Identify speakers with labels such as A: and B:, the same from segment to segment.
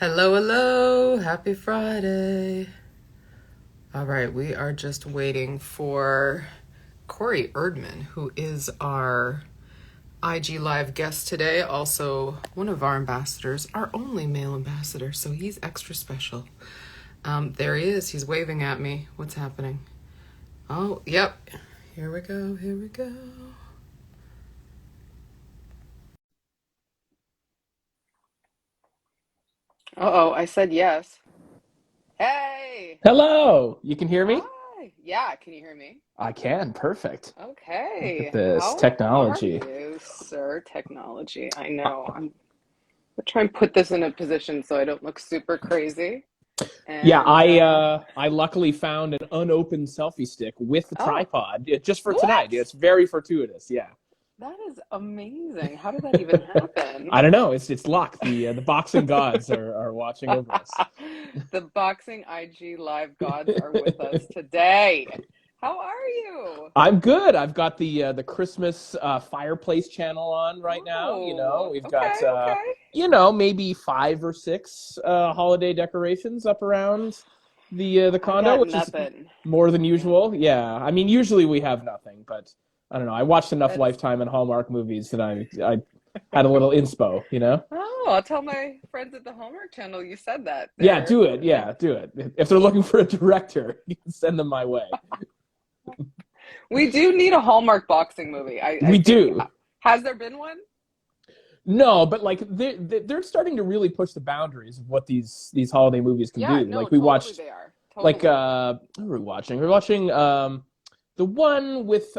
A: Hello, hello. Happy Friday. All right, we are just waiting for Corey Erdman, who is our IG Live guest today, also one of our ambassadors, our only male ambassador, so he's extra special. There he is. He's waving at me. What's happening? Oh, yep. Here we go. Here we go. Uh-oh, I said yes. Hey!
B: Hello, you can hear me?
A: Hi! Yeah, can you hear me?
B: I can, perfect. Look at
A: Okay.
B: this
A: How are
B: technology.
A: you, sir? Technology. I know. I'm gonna try and put this in a position so I don't look super crazy.
B: Yeah,
A: And
B: I luckily found an unopened selfie stick with the
A: oh,
B: tripod just for tonight.
A: what?
B: It's very fortuitous. Yeah,
A: That is amazing. How did that even happen?
B: I don't know. It's luck. The boxing gods are watching over us.
A: The boxing IG live gods are with us today. How are you?
B: I'm good. I've got the Christmas fireplace channel on right now.
A: Oh,
B: We've got
A: okay, okay.
B: maybe five or six holiday decorations up around the
A: I
B: condo,
A: got
B: which is
A: nothing.
B: more than
A: Yeah,
B: usual. Yeah, I mean usually we have nothing, but I don't know. I watched enough
A: that's
B: Lifetime and Hallmark movies that I had a little inspo.
A: oh, I'll tell my friends at the Hallmark Channel you said that.
B: Yeah,
A: They're
B: do it. Yeah, do it. If they're looking for a director, you can send them my way.
A: we do need a Hallmark boxing movie. I
B: We
A: think
B: do.
A: has there been one?
B: No, but like they're starting to really push the boundaries of what these holiday movies can
A: Yeah,
B: do.
A: no,
B: Like we
A: totally
B: watched
A: they are.
B: like
A: Totally.
B: what were we watching? We are watching the one with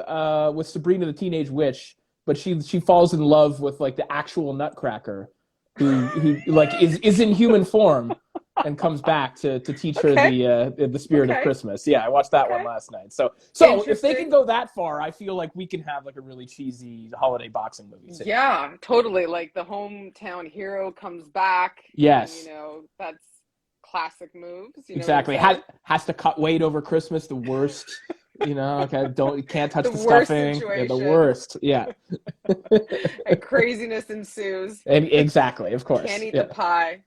B: Sabrina the Teenage Witch, but she falls in love with like the actual Nutcracker who like is in human form and comes back to teach her
A: Okay,
B: the spirit of
A: okay,
B: Christmas. Yeah, I watched that one
A: okay.
B: last night. So if they can
A: Interesting.
B: go that far, I feel like we can have like a really cheesy holiday boxing movie too.
A: Yeah, totally. Like the hometown hero comes back, and
B: Yes.
A: that's classic moves. You know what I'm
B: Exactly.
A: saying?
B: Has to cut weight over Christmas. The worst. Okay. Can't touch
A: The
B: the
A: worst
B: stuffing. Yeah, the
A: situation,
B: worst. Yeah.
A: and craziness ensues.
B: And exactly. Of
A: Can't
B: course.
A: eat the
B: Yeah.
A: pie.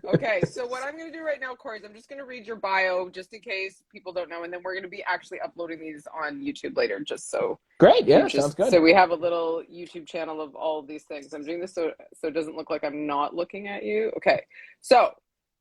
A: Okay, so what I'm going to do right now, Corey, is I'm just going to read your bio just in case people don't know, and then we're going to be actually uploading these on YouTube later, just so
B: Great.
A: you
B: Yeah. Sounds
A: just
B: good.
A: so we have a little YouTube channel of all of these things. I'm doing this so it doesn't look like I'm not looking at you. Okay, so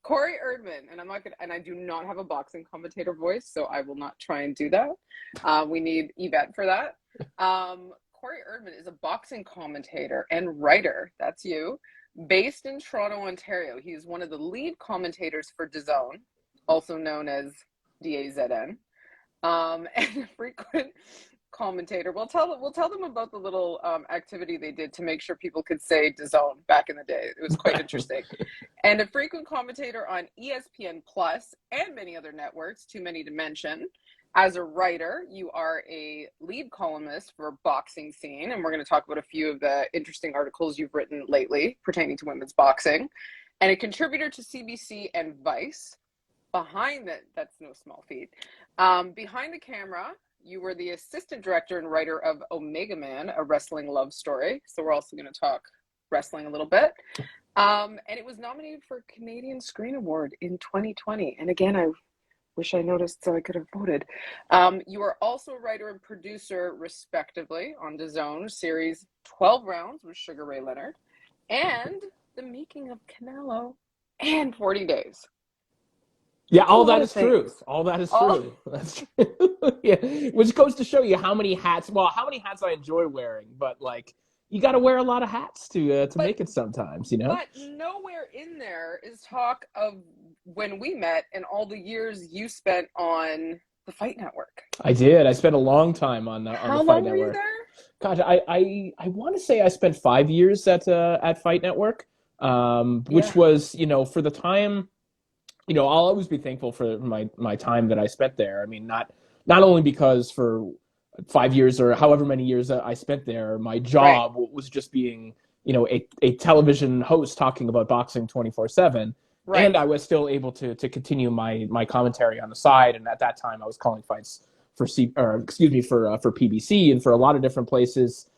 A: Corey Erdman, and I'm not gonna, and I do not have a boxing commentator voice, so I will not try and do that. We need Yvette for that. Corey Erdman is a boxing commentator and writer. That's you. Based in Toronto, Ontario, he is one of the lead commentators for DAZN, also known as DAZN, and a frequent commentator. We'll tell them about the little activity they did to make sure people could say DAZN back in the day. It was quite interesting. And a frequent commentator on ESPN Plus and many other networks, too many to mention. As a writer, you are a lead columnist for BoxingScene, and we're going to talk about a few of the interesting articles you've written lately pertaining to women's boxing, and a contributor to CBC and VICE. That's no small feat. Behind the camera, you were the assistant director and writer of Omega Man, a wrestling love story. So we're also going to talk wrestling a little bit. And it was nominated for a Canadian Screen Award in 2020. And again, I wish I noticed so I could have voted. You are also a writer and producer, respectively, on DAZN series 12 Rounds with Sugar Ray Leonard and The Making of Canelo and 40 Days.
B: Yeah.
A: That's a
B: All
A: lot
B: that
A: of
B: is true.
A: things.
B: All that is
A: All
B: true. That's true. Yeah. Which goes to show you how many hats. Well, how many hats I enjoy wearing, but like you got to wear a lot of hats to
A: but
B: make it sometimes.
A: but nowhere in there is talk of when we met and all the years you spent on the Fight Network.
B: I did. I spent a long time on the
A: How
B: Fight
A: long were you
B: Network.
A: there?
B: Gosh, I want to say I spent 5 years at Fight Network, which
A: Yeah.
B: was for the time. I'll always be thankful for my time that I spent there. I mean, not only because for 5 years or however many years that I spent there, my
A: Right.
B: job was just being a television host talking about boxing 24/7, and
A: Right.
B: I was still able to continue my commentary on the side. And at that time, I was calling fights for PBC and for a lot of different places.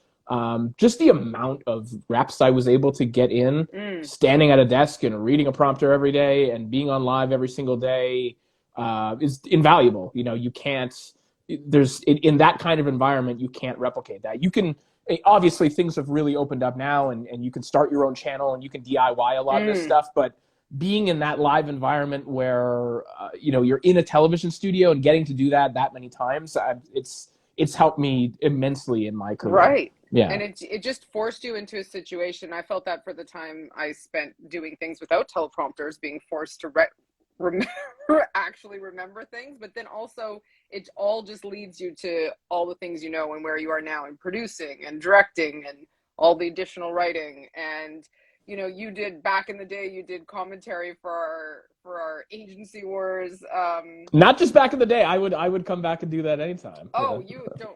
B: Just the amount of reps I was able to get in standing at a desk and reading a prompter every day and being on live every single day is invaluable. You know, you can't, in that kind of environment, you can't replicate that. You can, obviously things have really opened up now, and you can start your own channel and you can DIY a lot of this stuff, but being in that live environment where, you know, you're in a television studio and getting to do that many times, it's helped me immensely in my career.
A: Right.
B: Yeah.
A: And it just forced you into a situation. I felt that for the time I spent doing things without teleprompters, being forced to actually remember things, but then also it all just leads you to all the things you know and where you are now in producing and directing and all the additional writing. And you know, you did back in the day, you did commentary for our agency wars.
B: Not just back in the day. I would come back and do that anytime.
A: Oh, you don't.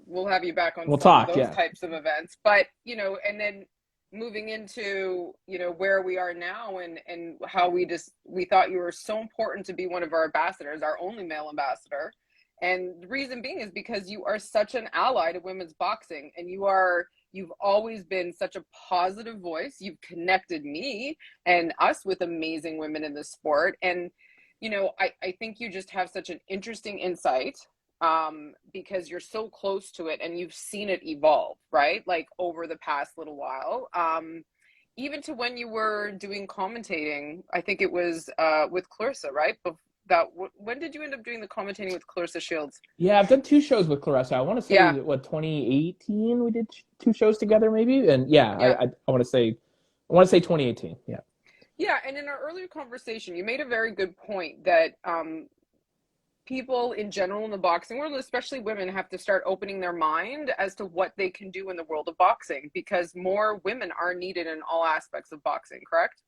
A: We'll have you back on
B: we'll
A: some
B: talk,
A: of those types of events. But you know, and then moving into, you know, where we are now and how we thought you were so important to be one of our ambassadors, our only male ambassador. And the reason being is because you are such an ally to women's boxing, and you've always been such a positive voice. You've connected me and us with amazing women in the sport. And, you know, I think you just have such an interesting insight because you're so close to it and you've seen it evolve, right? Like over the past little while, even to when you were doing commentating, I think it was with Clarissa, right? When did you end up doing the commentating with Clarissa Shields?
B: Yeah, I've done 2 shows with Clarissa. I want to say, 2018 we did 2 shows together, maybe. And I want to say 2018. Yeah.
A: Yeah, and in our earlier conversation, you made a very good point that people in general in the boxing world, especially women, have to start opening their mind as to what they can do in the world of boxing, because more women are needed in all aspects of boxing, correct?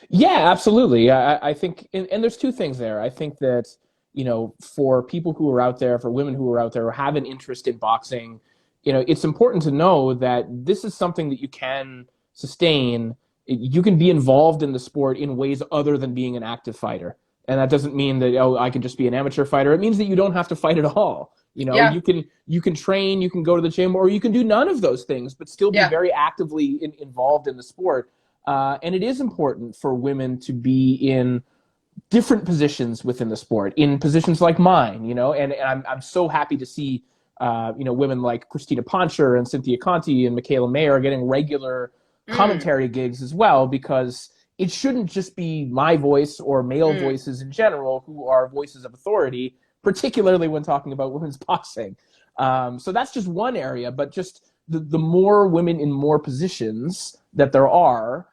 B: Yeah, absolutely. I think, and there's 2 things there. I think that, you know, for people who are out there, for women who are out there who have an interest in boxing, you know, it's important to know that this is something that you can sustain. You can be involved in the sport in ways other than being an active fighter. And that doesn't mean that, oh, I can just be an amateur fighter. It means that you don't have to fight at all. You know, you can train, you can go to the gym, or you can do none of those things, but still be very actively involved in the sport. And it is important for women to be in different positions within the sport, in positions like mine, you know, and I'm so happy to see, you know, women like Christina Poncher and Cynthia Conti and Michaela Mayer getting regular commentary gigs as well, because it shouldn't just be my voice or male voices in general who are voices of authority, particularly when talking about women's boxing. So that's just one area, but just the more women in more positions that there are,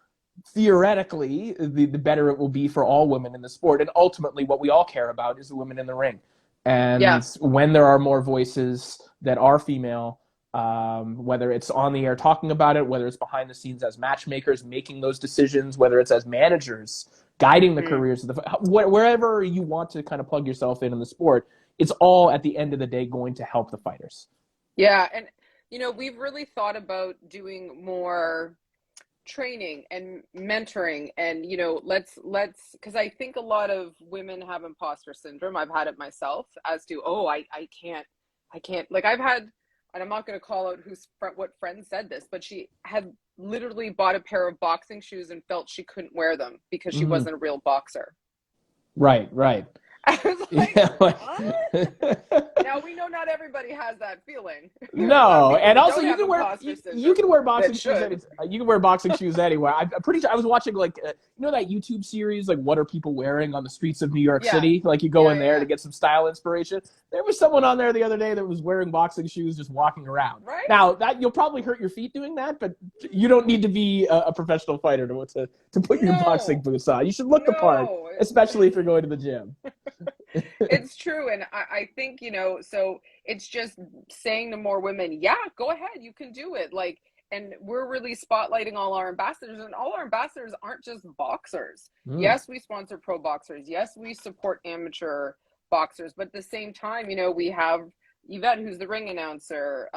B: theoretically, the better it will be for all women in the sport. And ultimately, what we all care about is the women in the ring. And when there are more voices that are female, whether it's on the air talking about it, whether it's behind the scenes as matchmakers making those decisions, whether it's as managers guiding the careers of wherever you want to kind of plug yourself in the sport, it's all at the end of the day going to help the fighters.
A: Yeah, and you know, we've really thought about doing more training and mentoring, and you know, let's because I think a lot of women have imposter syndrome. I've had it myself, as to I can't, like I've had, and I'm not going to call out what friend said this, but she had literally bought a pair of boxing shoes and felt she couldn't wear them because she wasn't a real boxer.
B: Right.
A: I was like, what? Now we know not everybody has that feeling.
B: No, and also you can wear boxing shoes. You can wear boxing shoes anywhere. I'm pretty sure I was watching like you know that YouTube series, like what are people wearing on the streets of New York City? Like you go in there to get some style inspiration. There was someone on there the other day that was wearing boxing shoes just walking around.
A: Right.
B: Now that you'll probably hurt your feet doing that, but you don't need to be a professional fighter to put your boxing boots on. You should look the part, especially if you're going to the gym.
A: It's true. And I think, you know, so it's just saying to more women, go ahead, you can do it. Like, and we're really spotlighting all our ambassadors, and all our ambassadors aren't just boxers. Yes, we sponsor pro boxers. Yes, we support amateur boxers. But at the same time, you know, we have Yvette, who's the ring announcer,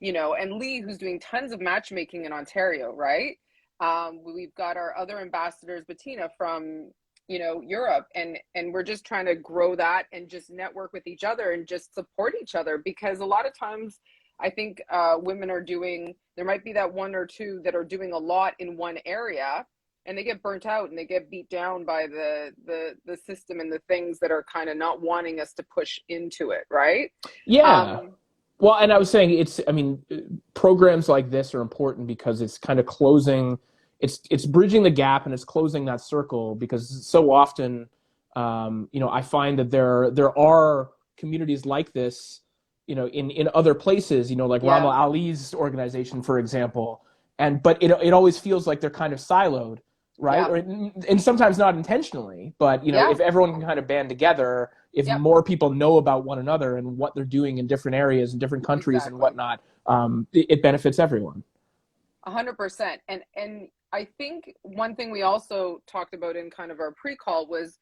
A: you know, and Lee, who's doing tons of matchmaking in Ontario, right? We've got our other ambassadors, Bettina from, you know, Europe, and we're just trying to grow that and just network with each other and just support each other, because a lot of times I think women are doing, there might be that one or two that are doing a lot in one area, and they get burnt out and they get beat down by the system and the things that are kind of not wanting us to push into it, right?
B: Yeah. Well, and I was saying programs like this are important because it's kind of closing, it's bridging the gap and it's closing that circle, because so often, I find that there are communities like this, in other places, like Rama Ali's organization, for example, but it always feels like they're kind of siloed, right? And sometimes not intentionally, but if everyone can kind of band together, if more people know about one another and what they're doing in different areas and different countries and whatnot, it benefits everyone.
A: 100%. And I think one thing we also talked about in kind of our pre-call was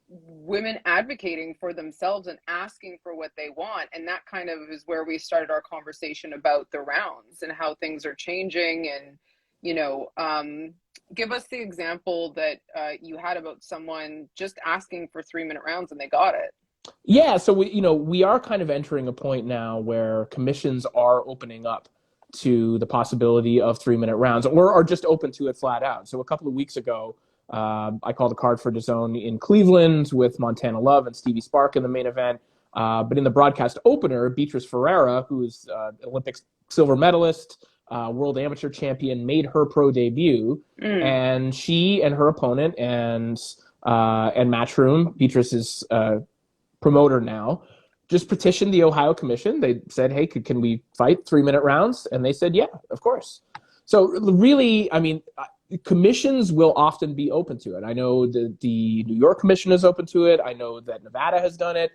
A: women advocating for themselves and asking for what they want. And that kind of is where we started our conversation about the rounds and how things are changing. And, give us the example that you had about someone just asking for 3-minute rounds and they got it.
B: Yeah. So we are kind of entering a point now where commissions are opening up to the possibility of 3-minute rounds, or are just open to it flat out. So a couple of weeks ago, I called a card for DAZN in Cleveland with Montana Love and Stevie Spark in the main event. But in the broadcast opener, Beatrice Ferreira, who is Olympic silver medalist, world amateur champion, made her pro debut. And she and her opponent and Matchroom, Beatrice's promoter now, just petitioned the Ohio Commission. They said, hey, can we fight 3-minute rounds? And they said, yeah, of course. So really, commissions will often be open to it. I know the New York Commission is open to it. I know that Nevada has done it.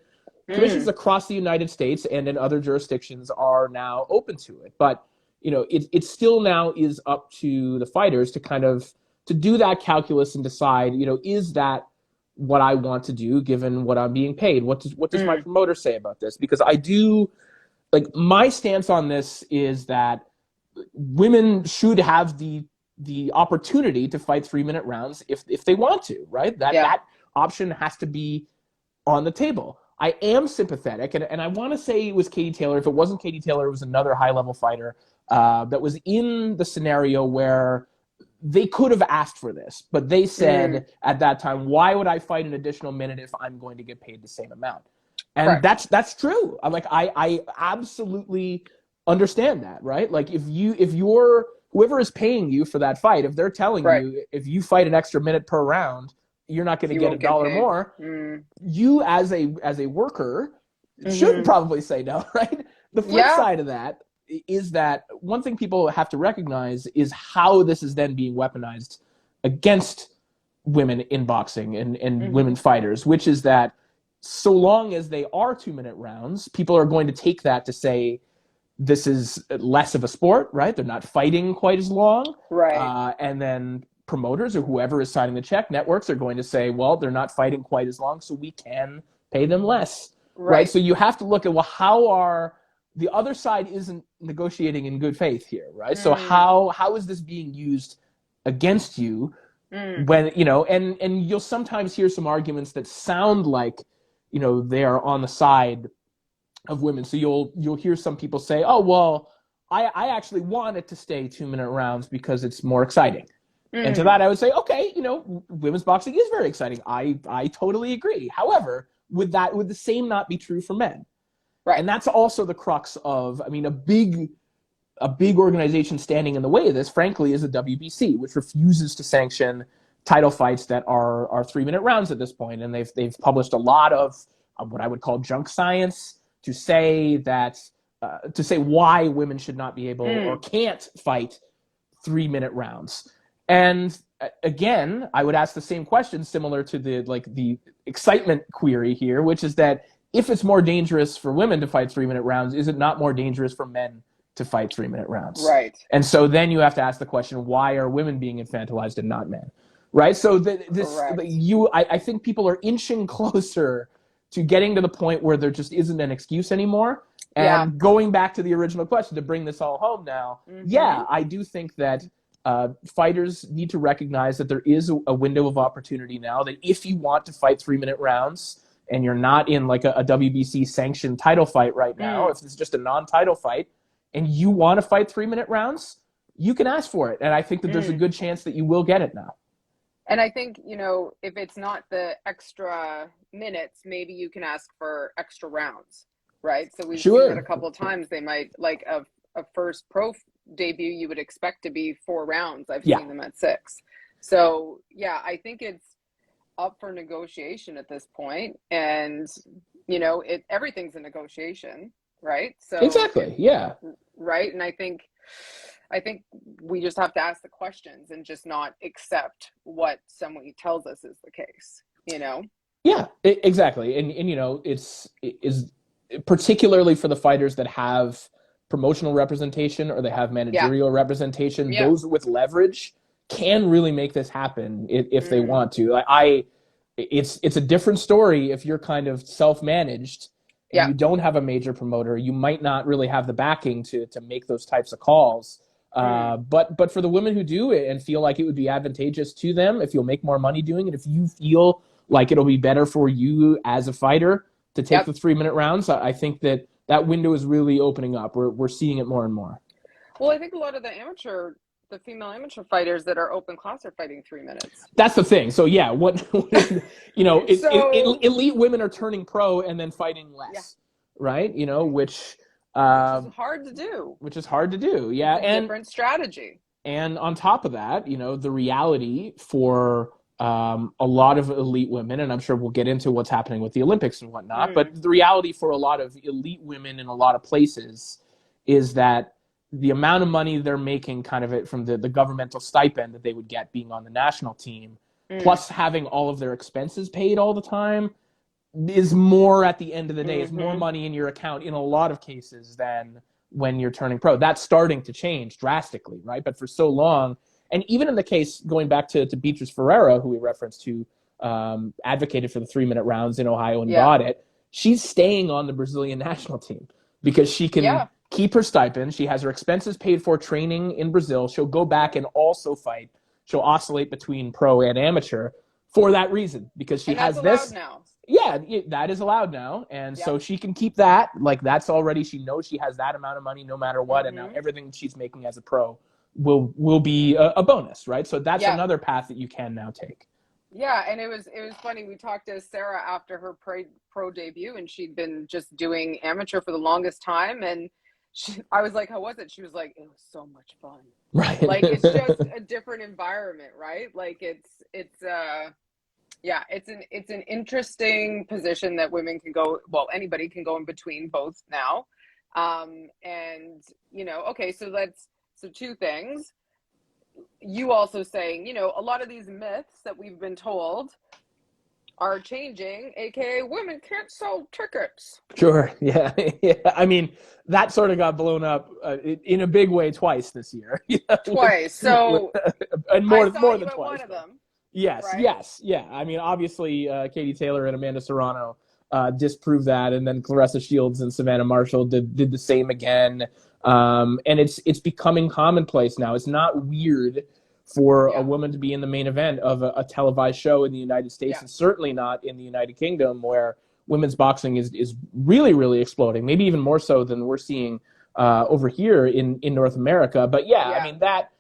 B: Commissions across the United States and in other jurisdictions are now open to it. But, it still now is up to the fighters to do that calculus and decide, is that what I want to do given what I'm being paid? What does my promoter say about this? Because I do, my stance on this is that women should have the opportunity to fight 3-minute rounds if they want to, right? That option has to be on the table. I am sympathetic, and I want to say it was Katie Taylor. If it wasn't Katie Taylor, it was another high-level fighter that was in the scenario where they could have asked for this, but they said at that time, why would I fight an additional minute if I'm going to get paid the same amount? And that's true. I absolutely understand that, right? If you're whoever is paying you for that fight, if they're telling you if you fight an extra minute per round, you're not going to get $1 more. You as a worker should probably say no, right? The flip side of that is that one thing people have to recognize is how this is then being weaponized against women in boxing and women fighters, which is that so long as they are 2-minute rounds, people are going to take that to say this is less of a sport, right? They're not fighting quite as long.
A: Right.
B: And then promoters or whoever is signing the check, networks, are going to say, well, they're not fighting quite as long, so we can pay them less. Right? So you have to look at, well, how are the other side isn't negotiating in good faith here, right? So how is this being used against you when, and you'll sometimes hear some arguments that sound like, they are on the side of women. So you'll hear some people say, oh, well, I actually want it to stay 2-minute rounds because it's more exciting. And to that I would say, okay, women's boxing is very exciting. I totally agree. However, would the same not be true for men? Right. And that's also the crux of, a big organization standing in the way of this, frankly, is the WBC, which refuses to sanction title fights that are 3-minute rounds at this point. And they've published a lot of what I would call junk science to say that, why women should not be able or can't fight 3-minute rounds. And again, I would ask the same question similar to the excitement query here, which is that if it's more dangerous for women to fight 3-minute rounds, is it not more dangerous for men to fight 3-minute rounds?
A: Right.
B: And so then you have to ask the question, why are women being infantilized and not men? Right. So I think people are inching closer to getting to the point where there just isn't an excuse anymore. And going back to the original question to bring this all home now, I do think that fighters need to recognize that there is a window of opportunity now, that if you want to fight 3-minute rounds and you're not in a WBC sanctioned title fight right now, if it's just a non-title fight, and you want to fight 3-minute rounds, you can ask for it. And I think that there's a good chance that you will get it now.
A: And I think, if it's not the extra minutes, maybe you can ask for extra rounds, right? So we've seen that a couple of times. They might, like a first pro debut, you would expect to be 4 rounds. I've seen them at 6. So, yeah, I think it's up for negotiation at this point. And, everything's a negotiation, right? So
B: exactly, yeah.
A: Right. And I think we just have to ask the questions and just not accept what somebody tells us is the case,
B: Yeah, exactly. And it's particularly for the fighters that have promotional representation or they have managerial representation, those with leverage can really make this happen if they want to. It's a different story if you're kind of self-managed and you don't have a major promoter. You might not really have the backing to make those types of calls. But for the women who do it and feel like it would be advantageous to them, if you'll make more money doing it, if you feel like it'll be better for you as a fighter to take the 3-minute rounds, I think that window is really opening up. We're seeing it more and more.
A: Well, I think a lot of the female amateur fighters that are open class are fighting 3 minutes.
B: That's the thing. So yeah, elite women are turning pro and then fighting less, right? Which is
A: hard to do.
B: Yeah,
A: it's a different strategy.
B: And on top of that, the reality for a lot of elite women, and I'm sure we'll get into what's happening with the Olympics and whatnot, but the reality for a lot of elite women in a lot of places is that the amount of money they're making kind of it from the governmental stipend that they would get being on the national team, plus having all of their expenses paid all the time, is more at the end of the day, is more money in your account in a lot of cases than when you're turning pro. That's starting to change drastically, right? But for so long, and even in the case, going back to Beatriz Ferreira, who we referenced, who advocated for the 3-minute rounds in Ohio and got it, she's staying on the Brazilian national team because she can keep her stipend. She has her expenses paid for training in Brazil. She'll go back and also fight. She'll oscillate between pro and amateur for that reason, because she has this.
A: Now.
B: Yeah, that is allowed now. And so she can keep that. Like, that's already, she knows she has that amount of money no matter what. And now everything she's making as a pro will be a bonus, right? So that's another path that you can now take.
A: Yeah, and it was funny. We talked to Sarah after her pro debut, and she'd been just doing amateur for the longest time. And I was like, how was it? She was like, it was so much fun.
B: Right.
A: Like, it's just a different environment, right? Like, it's an interesting position that women can go, well, anybody can go in between both now. And, okay, so 2 things. You also saying, a lot of these myths that we've been told are changing, aka women can't sell tickets.
B: Sure. Yeah. I mean, that sort of got blown up in a big way twice this year.
A: Twice. So
B: and more than twice.
A: One of them.
B: Yes. Right? Yes. Yeah. I mean, obviously, Katie Taylor and Amanda Serrano disproved that, and then Clarissa Shields and Savannah Marshall did the same again. And it's becoming commonplace now. It's not weird for a woman to be in the main event of a televised show in the United States, and certainly not in the United Kingdom, where women's boxing is really, really exploding, maybe even more so than we're seeing over here in North America. But I mean, that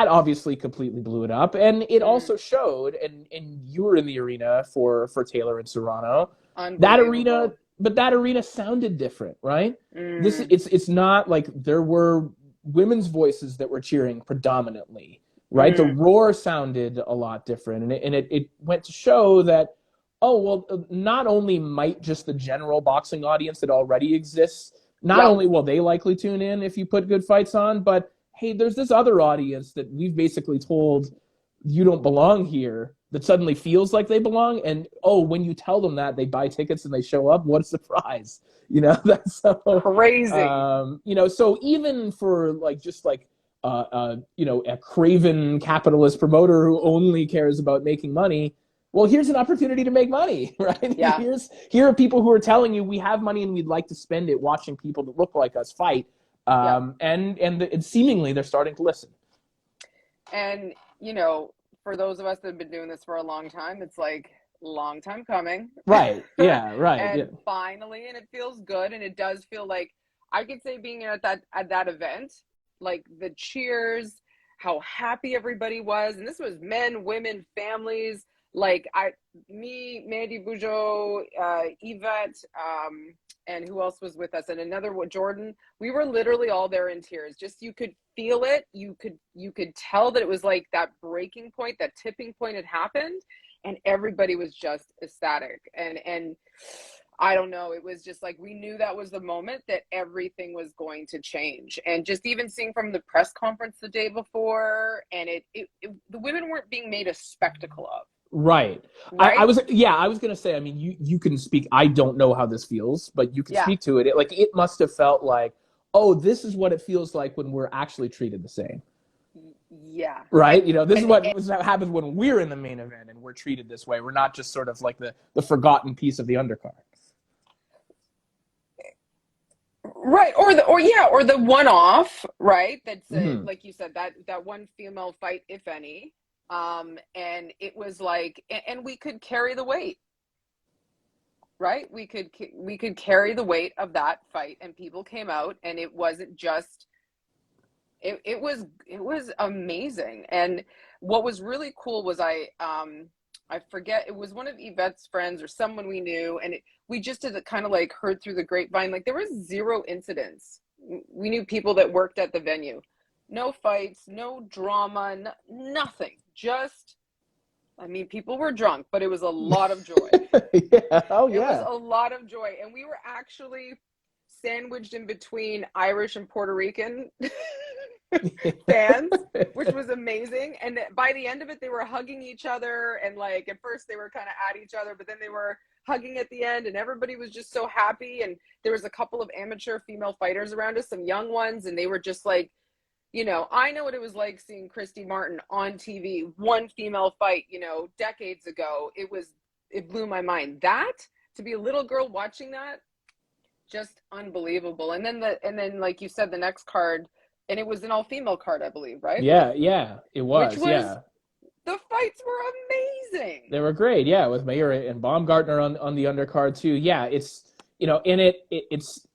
B: obviously completely blew it up. And it also showed, and you were in the arena for Taylor and Serrano, that arena sounded different, right? It's not like there were women's voices that were cheering predominantly, right? The roar sounded a lot different, and it went to show that, not only might just the general boxing audience that already exists, not only will they likely tune in if you put good fights on, but hey, there's this other audience that we've basically told you don't belong here that suddenly feels like they belong. And, when you tell them that, they buy tickets and they show up. What a surprise. That's so
A: crazy.
B: So even for a craven capitalist promoter who only cares about making money, well, here's an opportunity to make money, right?
A: Yeah.
B: Here are people who are telling you we have money and we'd like to spend it watching people that look like us fight. And seemingly they're starting to listen.
A: And, for those of us that have been doing this for a long time, it's like long time coming.
B: Right. Yeah. Right.
A: And finally, and it feels good. And it does feel like I could say being at that event, like the cheers, how happy everybody was, and this was men, women, families. Like me, Mandy Bujo, Yvette, and who else was with us, and another Jordan. We were literally all there in tears. Just you could feel it. You could tell that it was like that breaking point, that tipping point had happened, and everybody was just ecstatic. And I don't know, it was just like we knew that was the moment that everything was going to change. And just even seeing from the press conference the day before, and the women weren't being made a spectacle of.
B: Right. I was going to say, I mean, you can speak. I don't know how this feels, but you can speak to it. It must have felt like, oh, this is what it feels like when we're actually treated the same.
A: Yeah.
B: Right. This is what happens when we're in the main event and we're treated this way. We're not just sort of like the forgotten piece of the undercard.
A: Right. Or the one-off, right? That's like you said, that one female fight, if any. And it was like, and we could carry the weight, right? We could carry the weight of that fight, and people came out, and it wasn't just, it was amazing. And what was really cool was I forget, it was one of Yvette's friends or someone we knew, and we just had kind of like heard through the grapevine, like there was 0 incidents. We knew people that worked at the venue. No fights, no drama, nothing. Just, I mean, people were drunk, but it was a lot of joy.
B: Yeah. Oh, yeah.
A: It was a lot of joy. And we were actually sandwiched in between Irish and Puerto Rican fans, which was amazing. And by the end of it, they were hugging each other. And like, at first they were kind of at each other, but then they were hugging at the end, and everybody was just so happy. And there was a couple of amateur female fighters around us, some young ones, and they were just like, I know what it was like seeing Christy Martin on TV, one female fight, decades ago. It blew my mind. That, to be a little girl watching that, just unbelievable. And then like you said, the next card, and it was an all-female card, I believe, right?
B: Yeah, it was.
A: The fights were amazing.
B: They were great, yeah, with Mayer and Baumgartner on the undercard too. Yeah, it's it's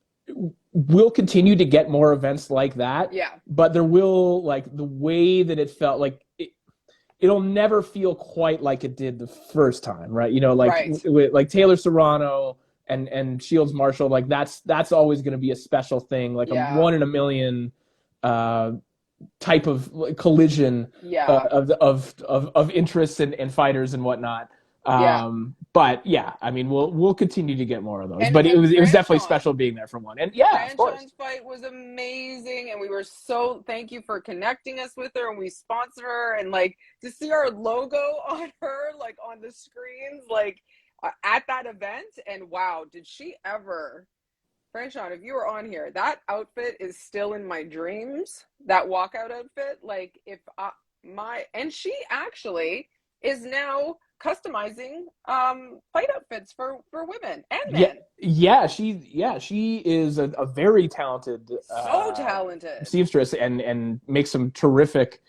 B: we'll continue to get more events like that.
A: Yeah.
B: But there will, like, the way that it felt, like it'll never feel quite like it did the first time, right? Like Taylor Serrano and Shields Marshall, like that's always going to be a special thing, like a 1 in a million type of collision of interests and fighters and whatnot. But yeah, I mean, we'll continue to get more of those. But it was definitely special being there for one. And of course,
A: Franchon's fight was amazing, and we were thank you for connecting us with her, and we sponsor her, and like to see our logo on her, like on the screens, like at that event. And wow, did she ever, Franchon, if you were on here, that outfit is still in my dreams. That walkout outfit, like and she actually is now customizing fight outfits for women and men.
B: She is a very talented seamstress and makes some terrific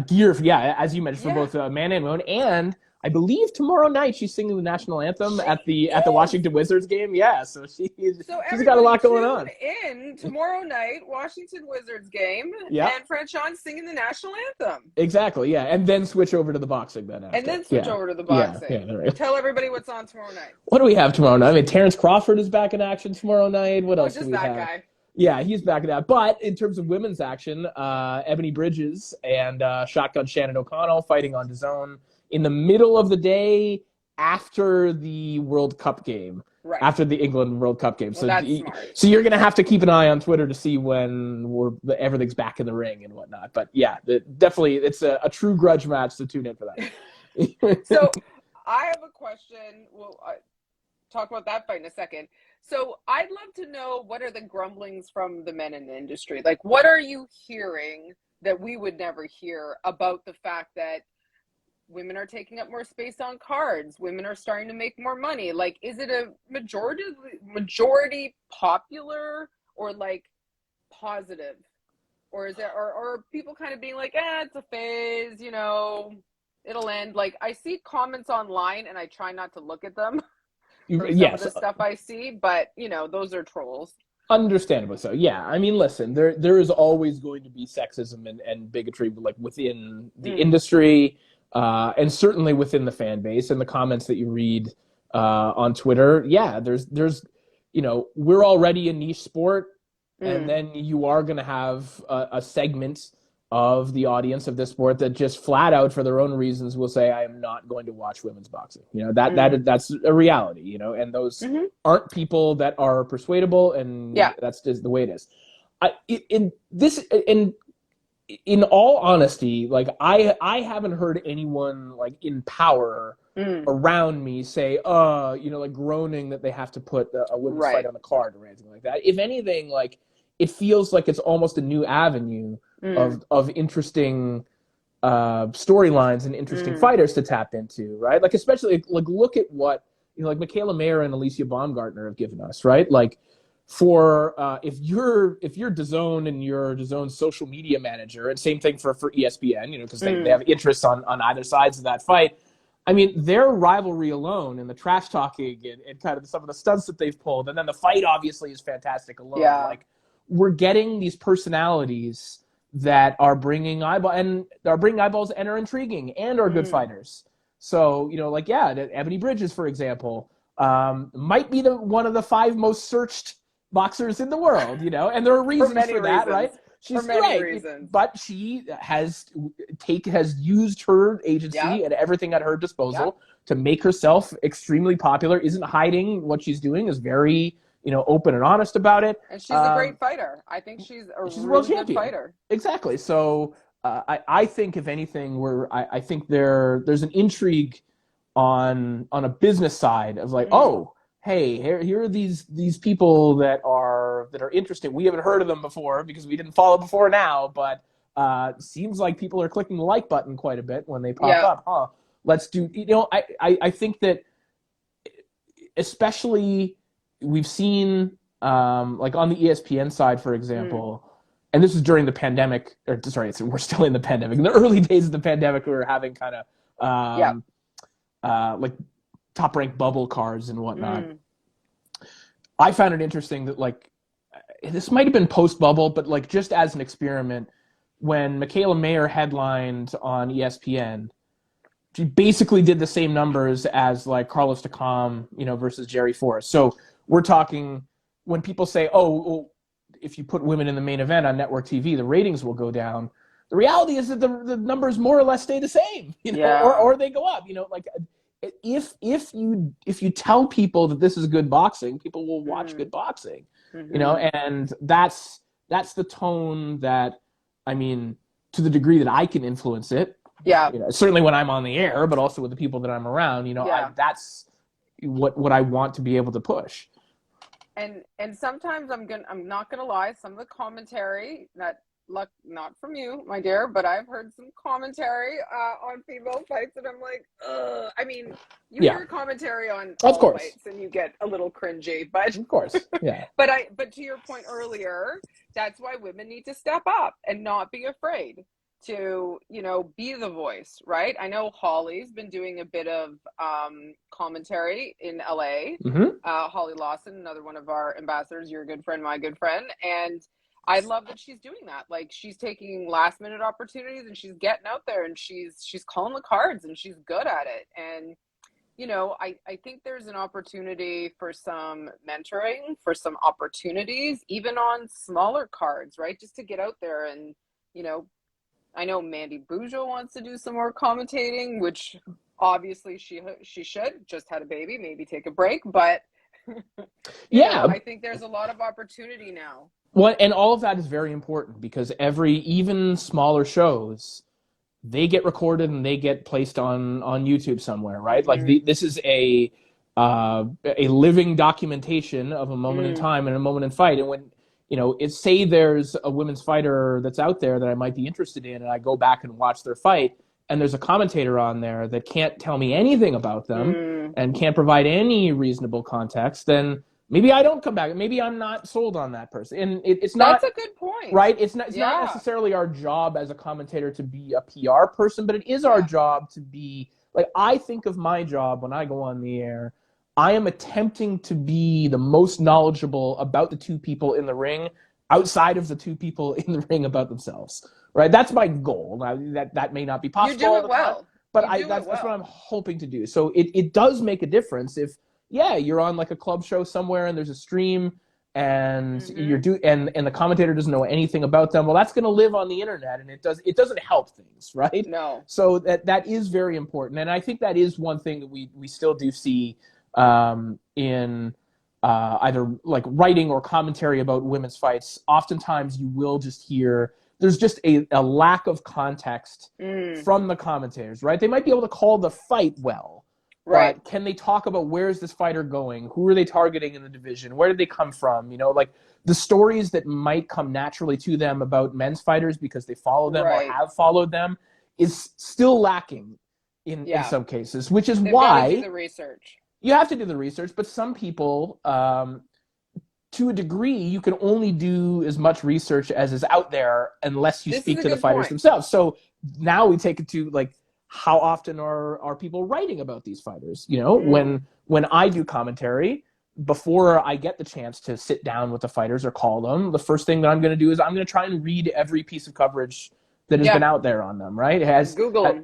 B: gear as you mentioned, for both man and woman. And I believe tomorrow night she's singing the national anthem at the Washington Wizards game. Yeah, so she's got a lot going on.
A: In tomorrow night, Washington Wizards game, and Franchon singing the national anthem.
B: Exactly, yeah, and then switch over to the boxing then after.
A: And then switch over to the boxing.
B: Yeah,
A: tell everybody what's on tomorrow night.
B: What do we have tomorrow night? I mean, Terrence Crawford is back in action tomorrow night. What else do we have?
A: Guy.
B: Yeah, he's back in that. But in terms of women's action, Ebony Bridges and Shotgun Shannon O'Connell fighting on DAZN in the middle of the day after the World Cup game, after the England World Cup game. So, so you're going to have to keep an eye on Twitter to see when everything's back in the ring and whatnot. But yeah, definitely it's a true grudge match to tune in for that.
A: So I have a question. We'll talk about that fight in a second. So I'd love to know, what are the grumblings from the men in the industry? Like, what are you hearing that we would never hear about the fact that women are taking up more space on cards, women are starting to make more money? Like, is it a majority popular or like positive? Or is there, or people kind of being like, it's a phase, it'll end? Like, I see comments online and I try not to look at them. Some of the stuff I see, but those are trolls.
B: Understandably so. Yeah. I mean, listen, there is always going to be sexism and bigotry like within the industry, and certainly within the fan base and the comments that you read on Twitter. Yeah, there's we're already a niche sport, and then you are going to have a segment of the audience of this sport that just flat out, for their own reasons, will say, I am not going to watch women's boxing. That's a reality, and those aren't people that are persuadable, and that's just the way it is. In all honesty, like I haven't heard anyone like in power around me say, like groaning that they have to put a women's fight on the card or anything like that. If anything, like it feels like it's almost a new avenue of interesting storylines and interesting fighters to tap into, right? Like especially like look at what like Michaela Mayer and Alicia Baumgartner have given us, right? Like for if you're DAZN and you're DAZN's social media manager, and same thing for ESPN, because they have interests on either sides of that fight. I mean, their rivalry alone and the trash talking and kind of some of the stunts that they've pulled, and then the fight obviously is fantastic alone. Yeah. Like we're getting these personalities that are bringing eyeballs and are intriguing and are good fighters. So, Ebony Bridges, for example, might be one of the 5 most searched boxers in the world, and there are reasons for that, right? She's great, but she has used her agency and everything at her disposal to make herself extremely popular, isn't hiding what she's doing, is very open and honest about it.
A: And she's a great fighter. I think she's a really good fighter.
B: Exactly. So I think, if anything, I think there's an intrigue on a business side of like, hey, here are these people that are interesting. We haven't heard of them before because we didn't follow before now, but seems like people are clicking the like button quite a bit when they pop up. Let's do. I think that especially we've seen like on the ESPN side, for example, and this is during the pandemic. We're still in the pandemic. In the early days of the pandemic, we were having kind of like top-ranked bubble cards and whatnot. I found it interesting that, like, this might have been post-bubble, but, like, just as an experiment, when Michaela Mayer headlined on ESPN, she basically did the same numbers as, like, Carlos Takam, versus Jerry Forrest. So we're talking, when people say, if you put women in the main event on network TV, the ratings will go down. The reality is that the numbers more or less stay the same, or they go up, like... If you tell people that this is good boxing, people will watch good boxing, and that's the tone that, I mean, to the degree that I can influence it. Yeah. Certainly when I'm on the air, but also with the people that I'm around, that's what I want to be able to push.
A: And sometimes I'm not gonna lie, some of the commentary that. Not from you, my dear, but I've heard some commentary on female fights, and I'm like, I mean, you hear commentary on all fights, and you get a little cringy, but
B: of course, yeah.
A: but to your point earlier, that's why women need to step up and not be afraid to, be the voice, right? I know Holly's been doing a bit of commentary in LA. Holly Lawson, another one of our ambassadors, your good friend, my good friend, and I love that she's doing that. Like, she's taking last minute opportunities and she's getting out there and she's calling the cards and she's good at it. And, I think there's an opportunity for some mentoring, for some opportunities, even on smaller cards, right? Just to get out there and, I know Mandy Bujo wants to do some more commentating, which obviously she should. Just had a baby, maybe take a break, but I think there's a lot of opportunity now.
B: Well, and all of that is very important because even smaller shows, they get recorded and they get placed on YouTube somewhere, right? Like this is a living documentation of a moment in time and a moment in fight. And when say there's a women's fighter that's out there that I might be interested in, and I go back and watch their fight, and there's a commentator on there that can't tell me anything about them and can't provide any reasonable context, then maybe I don't come back. Maybe I'm not sold on that person. And it's not...
A: That's a good point.
B: Right? It's not necessarily our job as a commentator to be a PR person, but it is our job to be... Like, I think of my job when I go on the air I am attempting to be the most knowledgeable about the two people in the ring outside of the two people in the ring about themselves, right? That's my goal. Now, that may not be possible.
A: You do it well.
B: But that's what I'm hoping to do. So it does make a difference if, you're on like a club show somewhere and there's a stream and and the commentator doesn't know anything about them. Well, that's going to live on the internet, and it doesn't help things, right?
A: No.
B: So that is very important, and I think that is one thing that we still do see in either like writing or commentary about women's fights. Oftentimes, you will just hear there's just a lack of context from the commentators, right? They might be able to call the fight well.
A: Right.
B: But can they talk about where's this fighter going? Who are they targeting in the division? Where did they come from? Like the stories that might come naturally to them about men's fighters because they follow them or have followed them is still lacking in some cases, which is why
A: you have to do the research.
B: You have to do the research, but some people, to a degree, you can only do as much research as is out there unless you speak to the fighters themselves. So now we take it to like, how often are people writing about these fighters? When I do commentary, before I get the chance to sit down with the fighters or call them, the first thing that I'm going to do is I'm going to try and read every piece of coverage that has been out there on them, right? Has their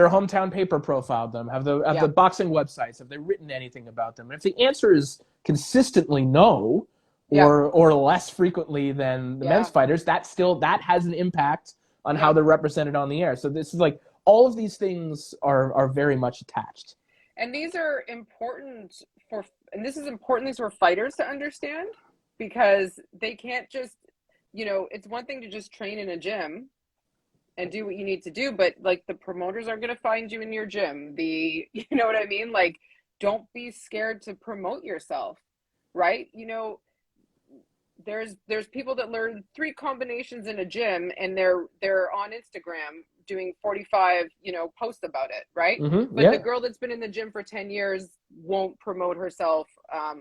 B: hometown paper profiled them? Have the boxing websites, have they written anything about them? And if the answer is consistently no, or less frequently than the men's fighters, that has an impact on how they're represented on the air. So this is like, all of these things are very much attached.
A: And these are important this is important things for fighters to understand, because they can't just, it's one thing to just train in a gym and do what you need to do, but like the promoters are going to find you in your gym. You know what I mean? Like, don't be scared to promote yourself, right? There's people that learn 3 combinations in a gym and they're on Instagram doing 45, posts about it, right? But the girl that's been in the gym for 10 years won't promote herself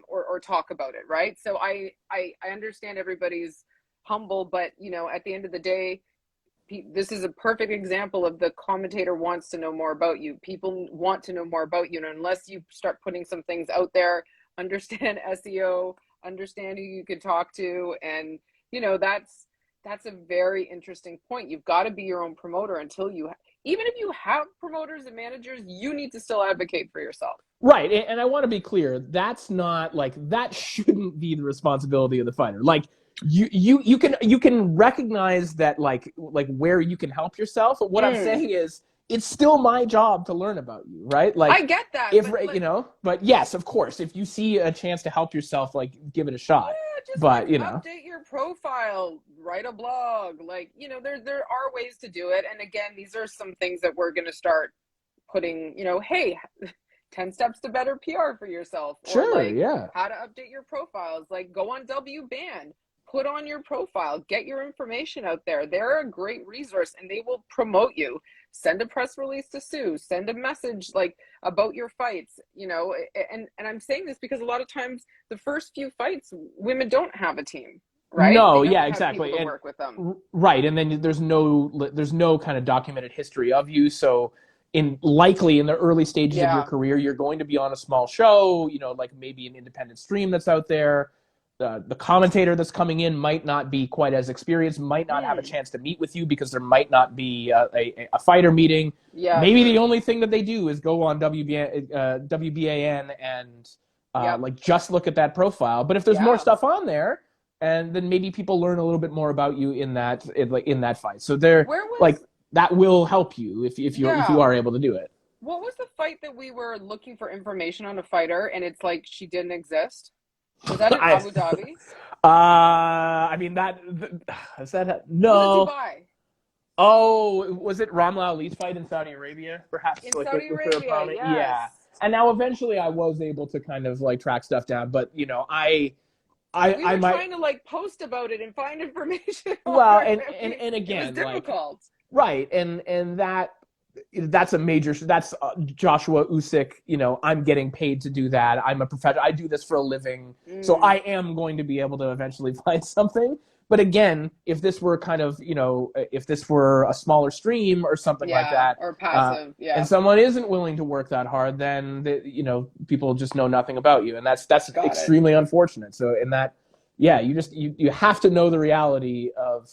A: or talk about it, right? So I understand everybody's humble, but at the end of the day, this is a perfect example of the commentator wants to know more about you. People want to know more about you, and unless you start putting some things out there, understand SEO, understand who you can talk to, and that's a very interesting point. You've got to be your own promoter until even if you have promoters and managers, you need to still advocate for yourself.
B: Right. And I want to be clear, that's not like, that shouldn't be the responsibility of the fighter. Like you can recognize that like where you can help yourself. But what I'm saying is, it's still my job to learn about you, right? Like,
A: I get that.
B: But yes, of course, if you see a chance to help yourself, like, give it a shot.
A: Just update your profile, write a blog. Like, there are ways to do it. And again, these are some things that we're going to start putting, hey, 10 steps to better PR for yourself.
B: Sure,
A: how to update your profiles. Like, go on WBand. Put on your profile, get your information out there. They're a great resource and they will promote you. Send a press release to Sue, send a message like about your fights, and I'm saying this because a lot of times the first few fights, women don't have a team, right?
B: No,
A: they don't have
B: exactly.
A: People to work with them.
B: Right. And then there's no kind of documented history of you. So likely in the early stages of your career, you're going to be on a small show, like maybe an independent stream that's out there. The commentator that's coming in might not be quite as experienced, might not have a chance to meet with you because there might not be a fighter meeting. Yeah, maybe the only thing that they do is go on WBAN and just look at that profile. But if there's more stuff on there, and then maybe people learn a little bit more about you in that fight. So that will help you if you are able to do it.
A: What was the fight that we were looking for information on a fighter and it's like she didn't exist? Was that in Abu Dhabi?
B: I mean, is that no.
A: Was it Dubai?
B: Oh, was it Ramla Ali's fight in Saudi Arabia? Perhaps
A: in Saudi Arabia, yes.
B: Yeah. And now eventually I was able to kind of like track stuff down, but we were
A: trying to like post about it and find information.
B: Well, and again,
A: it was difficult.
B: Right, and that's that's Joshua Usyk. I'm getting paid to do that. I'm a professional. I do this for a living, so I am going to be able to eventually find something. But again, if this were kind of, if this were a smaller stream or something like that,
A: or passive,
B: and someone isn't willing to work that hard, then people just know nothing about you, and that's extremely unfortunate. So in that, you have to know the reality of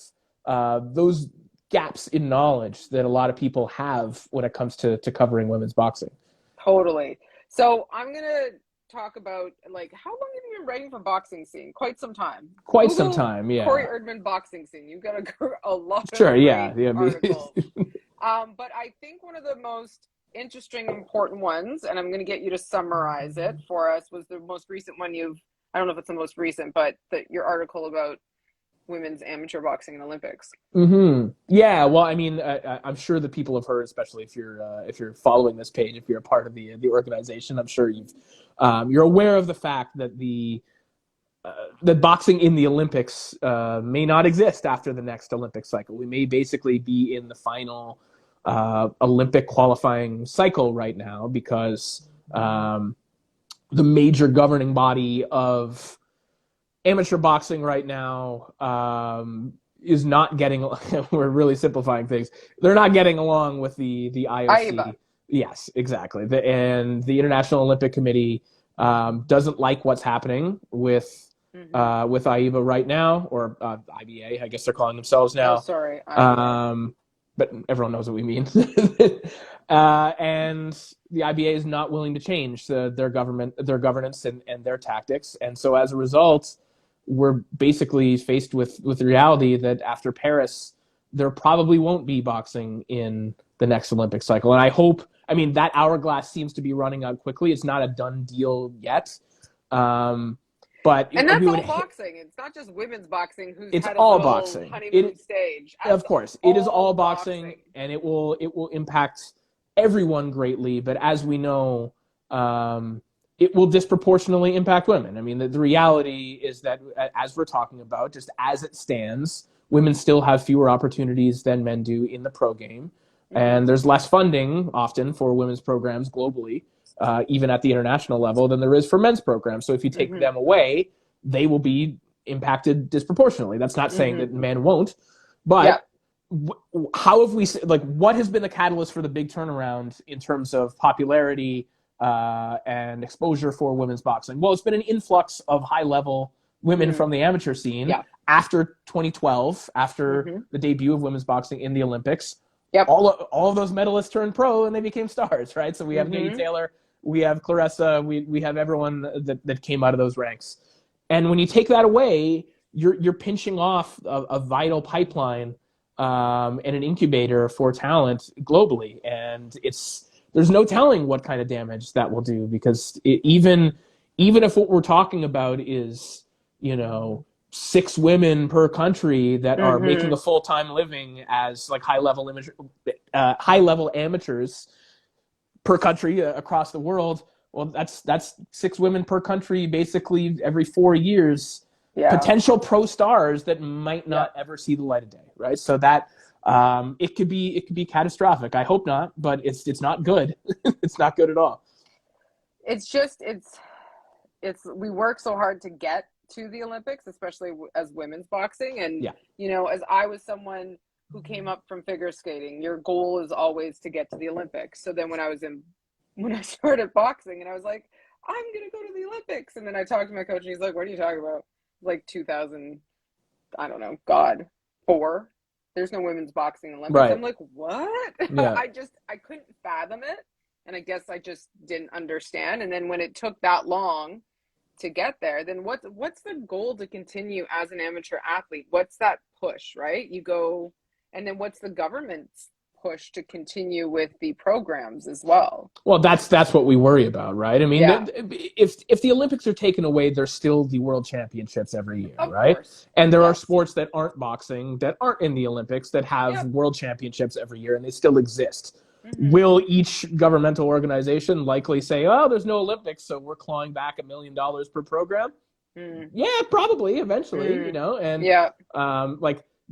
B: those gaps in knowledge that a lot of people have when it comes to covering women's boxing.
A: Totally. So I'm gonna talk about, like, how long have you been writing for BoxingScene? Quite some time.
B: Some time, yeah.
A: Corey Erdman BoxingScene. You've got a lot of articles. But I think one of the most interesting, important ones, and I'm going to get you to summarize it for us, was the most recent one I don't know if it's the most recent, but your article about women's amateur boxing in Olympics.
B: Mm-hmm. Yeah, well, I mean, I'm sure that people have heard, especially if you're following this page, if you're a part of the organization. I'm sure you're aware of the fact that that boxing in the Olympics may not exist after the next Olympic cycle. We may basically be in the final Olympic qualifying cycle right now because the major governing body of amateur boxing right now is not getting. We're really simplifying things. They're not getting along with the IOC.
A: AIBA.
B: Yes, exactly. And the International Olympic Committee doesn't like what's happening with AIBA right now, or IBA. I guess they're calling themselves now.
A: Oh, sorry.
B: But everyone knows what we mean. And the IBA is not willing to change their governance and their tactics. And so as a result, we're basically faced with the reality that after Paris, there probably won't be boxing in the next Olympic cycle. And I mean, that hourglass seems to be running out quickly. It's not a done deal yet. But
A: that's all boxing. It's not just women's boxing.
B: It's all boxing.
A: Honeymoon stage.
B: Of course, it is all boxing, and it will impact everyone greatly. But as we know, it will disproportionately impact women. I mean, the reality is that, as we're talking about, just as it stands, women still have fewer opportunities than men do in the pro game, and there's less funding often for women's programs globally. Even at the international level, than there is for men's programs. So if you take them away, they will be impacted disproportionately. That's not saying that men won't, but how have we, what has been the catalyst for the big turnaround in terms of popularity and exposure for women's boxing? Well, it's been an influx of high-level women from the amateur scene after 2012, after the debut of women's boxing in the Olympics. All of those medalists turned pro and they became stars, right? So we have Katie Taylor, we have Clarissa, we have everyone that came out of those ranks. And when you take that away, you're pinching off a vital pipeline and an incubator for talent globally. And there's no telling what kind of damage that will do, because even if what we're talking about is, 6 women per country that are making a full-time living as high-level amateurs per country across the world, well, that's 6 women per country basically every 4 years. Potential pro stars that might not ever see the light of day, right? So that it could be catastrophic. I hope not, but it's not good. It's not good at all.
A: It's just we work so hard to get to the Olympics, especially as women's boxing, and as I was someone who came up from figure skating, your goal is always to get to the Olympics. So then when I started boxing, and I was like, I'm gonna go to the Olympics, and then I talked to my coach, and he's like, what are you talking about? Like 2000, I don't know, 4. There's no women's boxing Olympics. Right. I'm like, what? I couldn't fathom it, and I guess I just didn't understand. And then when it took that long to get there, then what's the goal to continue as an amateur athlete? What's that push, right? You go, and then what's the government's push to continue with the programs as well?
B: Well, that's what we worry about, right? I mean, if the Olympics are taken away, there's still the World Championships every year, right? Course. And there are sports that aren't boxing, that aren't in the Olympics, that have World Championships every year, and they still exist. Will each governmental organization likely say, oh, there's no Olympics, so we're clawing back $1 million per program? Yeah, probably, eventually, and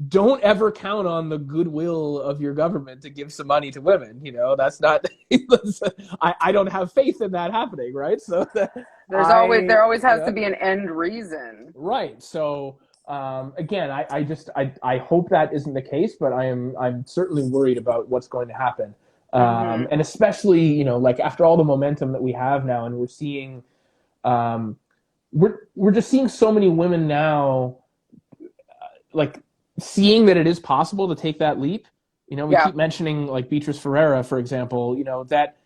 B: don't ever count on the goodwill of your government to give some money to women. That's not, I don't have faith in that happening, right? So
A: there always has to be an end reason.
B: Right. So Again, I hope that isn't the case, but I'm certainly worried about what's going to happen. And especially, like after all the momentum that we have now, and we're seeing, we're just seeing so many women now, like seeing that it is possible to take that leap. We keep mentioning like Beatrice Ferreira, for example, that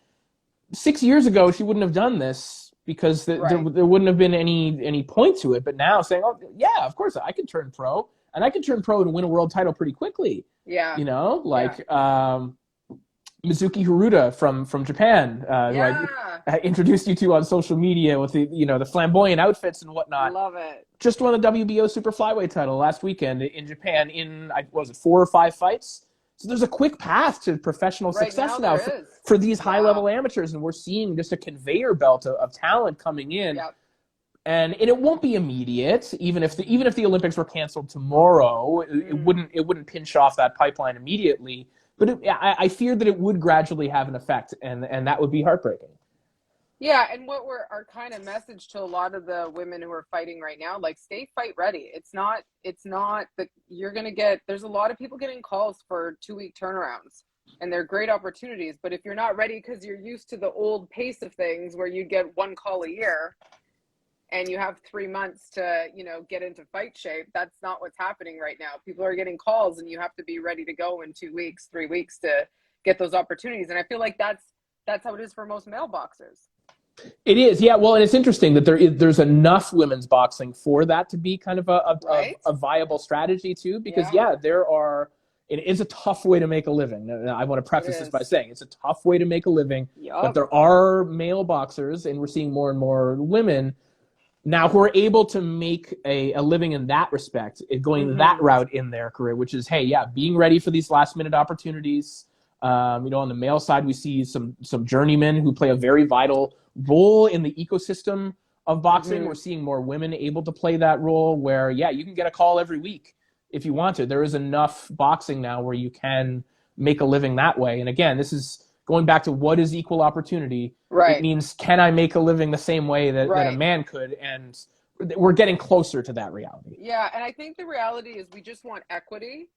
B: 6 years ago she wouldn't have done this because there wouldn't have been any point to it. But now saying, oh yeah, of course I could turn pro, and I could turn pro and win a world title pretty quickly.
A: Yeah.
B: Mizuki Haruta from Japan, who I introduced you to on social media with the flamboyant outfits and whatnot.
A: Love it.
B: Just won the WBO super flyweight title last weekend in Japan in, 4 or 5 fights. So there's a quick path to professional success now for these high-level amateurs, and we're seeing just a conveyor belt of talent coming in.
A: Yep.
B: And it won't be immediate. Even if the Olympics were canceled tomorrow, it wouldn't pinch off that pipeline immediately. But I fear that it would gradually have an effect, and that would be heartbreaking.
A: Yeah, and our kind of message to a lot of the women who are fighting right now, like, stay fight ready. It's not that you're going to get, there's a lot of people getting calls for 2-week turnarounds, and they're great opportunities. But if you're not ready because you're used to the old pace of things where you get 1 call a year and you have 3 months to, get into fight shape, that's not what's happening right now. People are getting calls and you have to be ready to go in 2 weeks, 3 weeks to get those opportunities. And I feel like that's how it is for most male boxers.
B: It is, yeah. Well, and it's interesting that there's enough women's boxing for that to be kind of a viable strategy too, because it is a tough way to make a living. I want to preface this by saying it's a tough way to make a living, but there are male boxers, and we're seeing more and more women now who are able to make a living in that respect, going that route in their career, which is, being ready for these last minute opportunities. On the male side, we see some journeymen who play a very vital role in the ecosystem of boxing. We're seeing more women able to play that role where, you can get a call every week if you want to. There is enough boxing now where you can make a living that way. And again, this is going back to what is equal opportunity. Right. It means, can I make a living the same way that a man could? And we're getting closer to that reality.
A: Yeah, and I think the reality is we just want equity.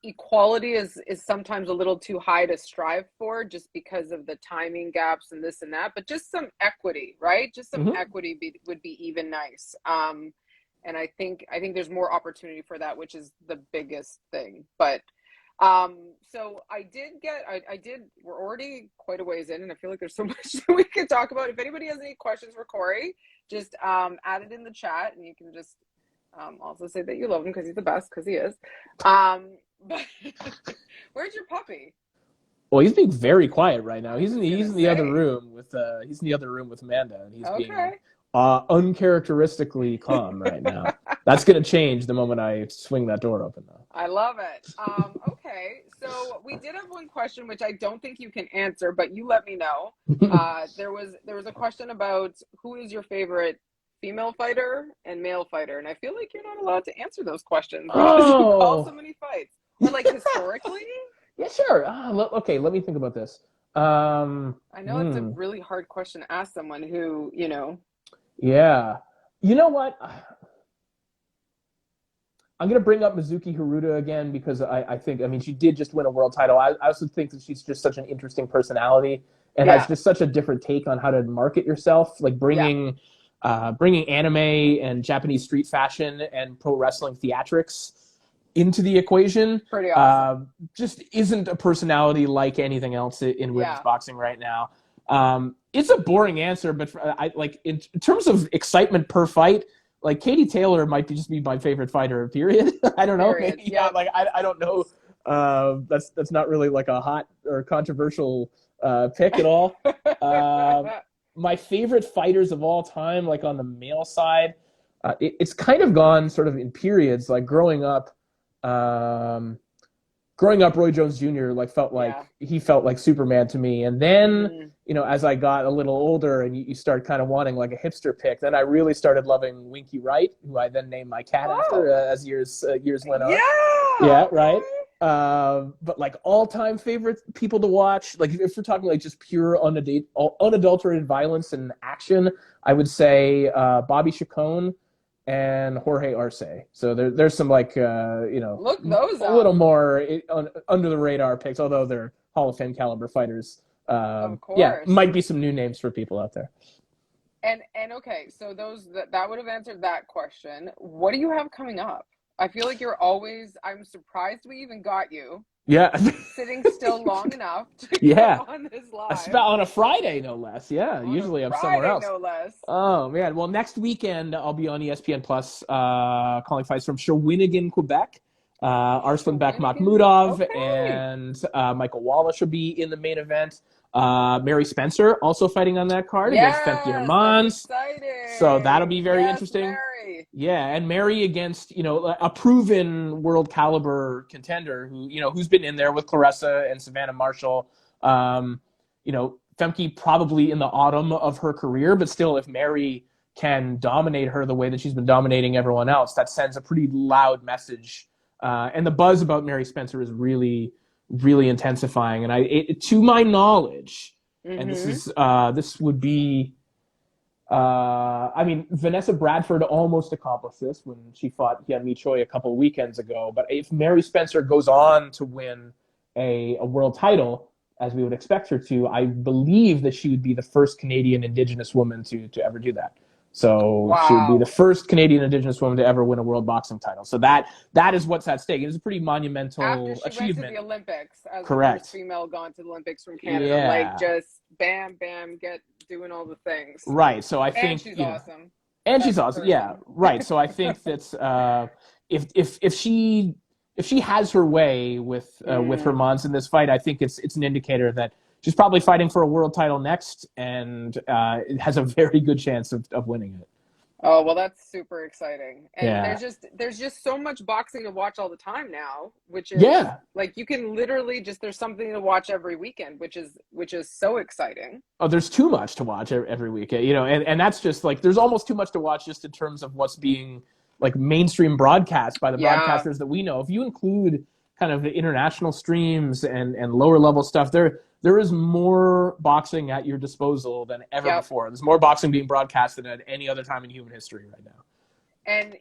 A: Equality is sometimes a little too high to strive for just because of the timing gaps and this and that, but just some equity, right? Just some equity would be even nice. And I think there's more opportunity for that, which is the biggest thing. But so we're already quite a ways in, and I feel like there's so much that we could talk about. If anybody has any questions for Corey, just add it in the chat, and you can just also say that you love him because he's the best, because he is. But where's your puppy?
B: Well, he's being very quiet right now. He's in the other room with Amanda, and he's being uncharacteristically calm right now. That's gonna change the moment I swing that door open, though.
A: I love it. Okay, so we did have one question which I don't think you can answer, but you let me know. There was a question about who is your favorite female fighter and male fighter, and I feel like you're not allowed to answer those questions because you call so many fights. Or like historically?
B: Yeah, sure. Okay, let me think about this.
A: I know it's a really hard question to ask someone who,
B: Yeah. You know what? I'm going to bring up Mizuki Haruta again because I think, she did just win a world title. I also think that she's just such an interesting personality and has just such a different take on how to market yourself, like bringing anime and Japanese street fashion and pro wrestling theatrics into the equation.
A: Pretty awesome.
B: Just isn't a personality like anything else in women's boxing right now. It's a boring answer, but in terms of excitement per fight, like Katie Taylor might just be my favorite fighter, period. I don't know. Maybe, I don't know. That's not really like a hot or controversial pick at all. My favorite fighters of all time, like on the male side, it's kind of gone sort of in periods. Like growing up, Roy Jones Jr. felt like Superman to me. And then, as I got a little older and you start kind of wanting like a hipster pick, then I really started loving Winky Wright, who I then named my cat after as years went on. Yeah, right. But like all-time favorite people to watch, like if we're talking like just pure unadulterated violence and action, I would say Bobby Chacon and Jorge Arce. So there's some like
A: Look those
B: a
A: up.
B: little more under the radar picks, although they're Hall of Fame caliber fighters.
A: Of course.
B: Yeah, might be some new names for people out there.
A: And okay, so that would have answered that question. What do you have coming up? I feel like I'm surprised we even got you.
B: Yeah.
A: Sitting still long enough to
B: yeah.
A: go on this live.
B: On a Friday, no less. Yeah, usually I'm somewhere else.
A: No less.
B: Oh, man. Well, next weekend, I'll be on ESPN Plus calling fights from Shawinigan, Quebec. Arslanbek Makhmudov and Michael Wallace will be in the main event. Mary Spencer also fighting on that card against Femke Hermans. So that'll be very interesting.
A: Mary.
B: Yeah, and Mary against, a proven world caliber contender who's been in there with Claressa and Savannah Marshall. Femke probably in the autumn of her career, but still, if Mary can dominate her the way that she's been dominating everyone else, that sends a pretty loud message. And the buzz about Mary Spencer is really, really intensifying. And to my knowledge, and this would be, Vanessa Bradford almost accomplished this when she fought Hyun-Mi Choi a couple of weekends ago. But if Mary Spencer goes on to win a world title, as we would expect her to, I believe that she would be the first Canadian Indigenous woman to ever do that. So she would be the first Canadian Indigenous woman to ever win a world boxing title. So that is what's at stake. It is a pretty monumental
A: After she
B: achievement.
A: went to the Olympics as
B: Correct.
A: the first female gone to the Olympics from Canada. Like just bam, bam, doing all the things.
B: Right. So I think
A: she's awesome.
B: And she's awesome. Yeah. Right. So I think that's if she has her way with Hermans in this fight, I think it's an indicator that she's probably fighting for a world title next, and has a very good chance of winning it.
A: Oh, well, that's super exciting. And there's just so much boxing to watch all the time now, which is like you can literally there's something to watch every weekend, which is so exciting.
B: Oh, there's too much to watch every weekend, and that's just like there's almost too much to watch just in terms of what's being like mainstream broadcast by the broadcasters that we know. If you include kind of the international streams and lower level stuff, there is more boxing at your disposal than ever before. There's more boxing being broadcasted at any other time in human history right now.
A: And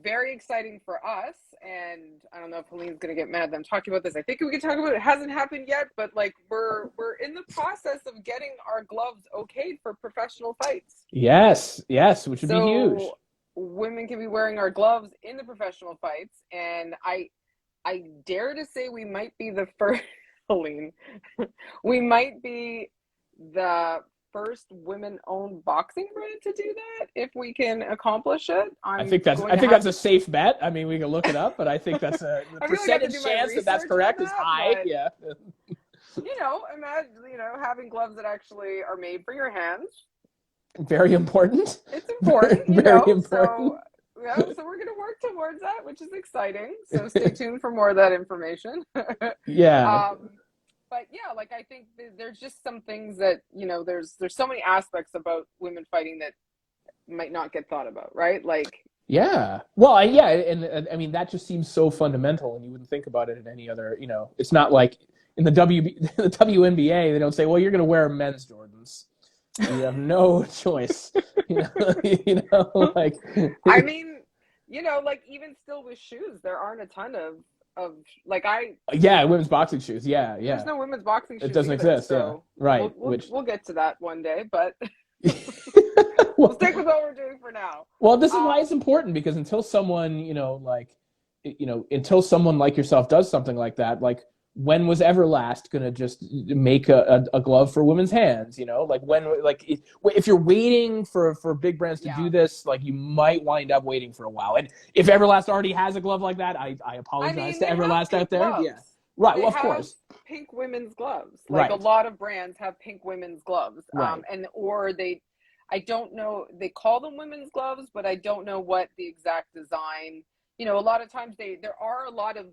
A: very exciting for us. And I don't know if Helene's going to get mad that I'm talking about this. I think we can talk about it. It hasn't happened yet, but like we're in the process of getting our gloves okayed for professional fights.
B: Yes, which would be huge.
A: Women can be wearing our gloves in the professional fights, and I dare to say we might be the first. Helene, we might be the first women-owned boxing brand to do that if we can accomplish it. I think
B: that's a safe bet. I mean, we can look it up, but I think that's the percentage chance that's correct is high. Yeah.
A: Imagine having gloves that actually are made for your hands.
B: Very important.
A: It's important.
B: Very important.
A: So we're going to work towards that, which is exciting. So stay tuned for more of that information.
B: Yeah.
A: But yeah, like I think there's just some things that, there's so many aspects about women fighting that might not get thought about, right? Like.
B: Yeah. Well, and I mean, that just seems so fundamental, and you wouldn't think about it in any other, it's not like in the WNBA, they don't say, well, you're going to wear men's Jordans. You have no choice. Like.
A: I mean, like even still with shoes, there aren't a ton of like
B: women's boxing shoes. Yeah.
A: There's no women's boxing shoes.
B: It doesn't exist. So right.
A: We'll get to that one day, but we'll stick with what we're doing for now.
B: Well, this is why it's important, because until someone, until someone like yourself does something like that, like when was Everlast gonna just make a glove for women's hands? If you're waiting for big brands to do this, like you might wind up waiting for a while. And if Everlast already has a glove like that, I apologize to Everlast out there.
A: Gloves.
B: Yeah, right. Well, of course,
A: pink women's gloves. Like a lot of brands have pink women's gloves.
B: Right.
A: I don't know. They call them women's gloves, but I don't know what the exact design. A lot of times there are a lot of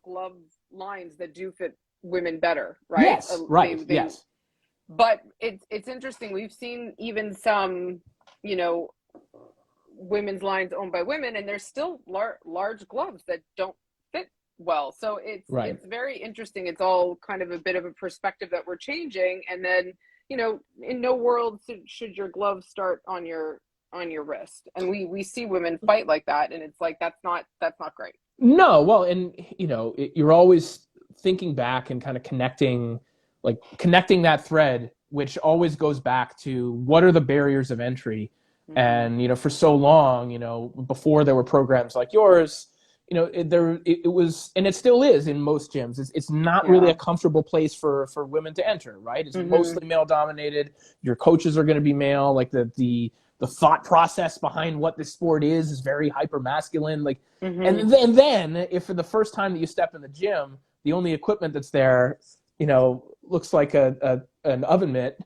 A: glove lines that do fit women better, right?
B: Yes, right. Yes.
A: But it's interesting. We've seen even some, women's lines owned by women, and there's still large gloves that don't fit well. So it's very interesting. It's all kind of a bit of a perspective that we're changing. And then, in no world should your gloves start on your on your wrist. And we see women fight like that, and it's like that's not great.
B: No, well, and you're always thinking back and kind of connecting that thread, which always goes back to what are the barriers of entry. Mm-hmm. And for so long, before there were programs like yours, it was, and it still is in most gyms. It's not really a comfortable place for women to enter, right? It's mostly male dominated. Your coaches are going to be male. Like the thought process behind what this sport is very hyper masculine. Like, and then if for the first time that you step in the gym, the only equipment that's there, looks like an oven mitt,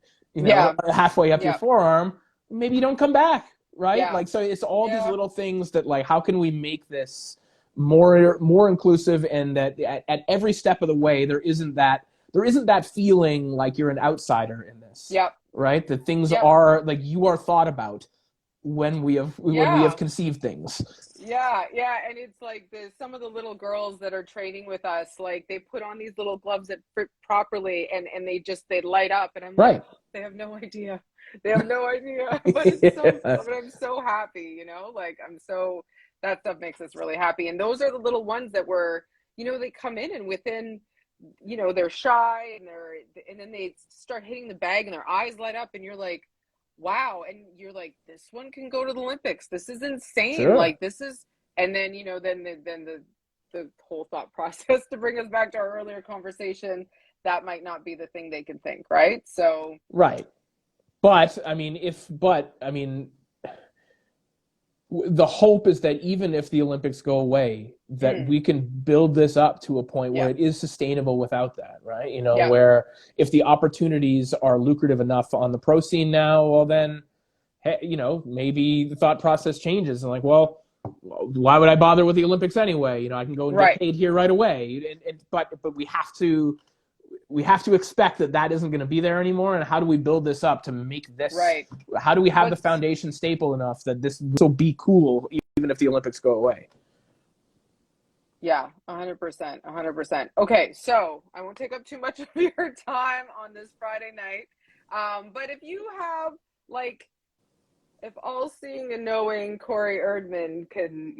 B: halfway up your forearm, maybe you don't come back, right? Yeah. Like, so it's all these little things that, like, how can we make this more inclusive, and that at every step of the way there isn't that feeling like you're an outsider in this. Yep. Right? That things are like you are thought about when we have conceived things. Yeah, and it's like some of the little girls that are training with us, like they put on these little gloves that fit properly, and they light up, and I'm like, they have no idea. They have no idea. But it's but I'm so happy, like that stuff makes us really happy. And those are the little ones that were, they come in and within, they're shy and then they start hitting the bag and their eyes light up and you're like, wow. And you're like, this one can go to the Olympics. This is insane. Sure. Like this is, and then, then the whole thought process to bring us back to our earlier conversation, that might not be the thing they can think. Right. So. Right. But the hope is that even if the Olympics go away, that we can build this up to a point where it is sustainable without that, right? Where if the opportunities are lucrative enough on the pro scene now, well then, maybe the thought process changes and like, well, why would I bother with the Olympics anyway? I can go and get paid here right away. But we have to expect that isn't going to be there anymore. And how do we build this up to make this right? How do we have the foundation stable enough that this will be cool even if the Olympics go away? Yeah, 100%. Okay, so I won't take up too much of your time on this Friday night. But if you have, like, if all seeing and knowing Corey Erdman can,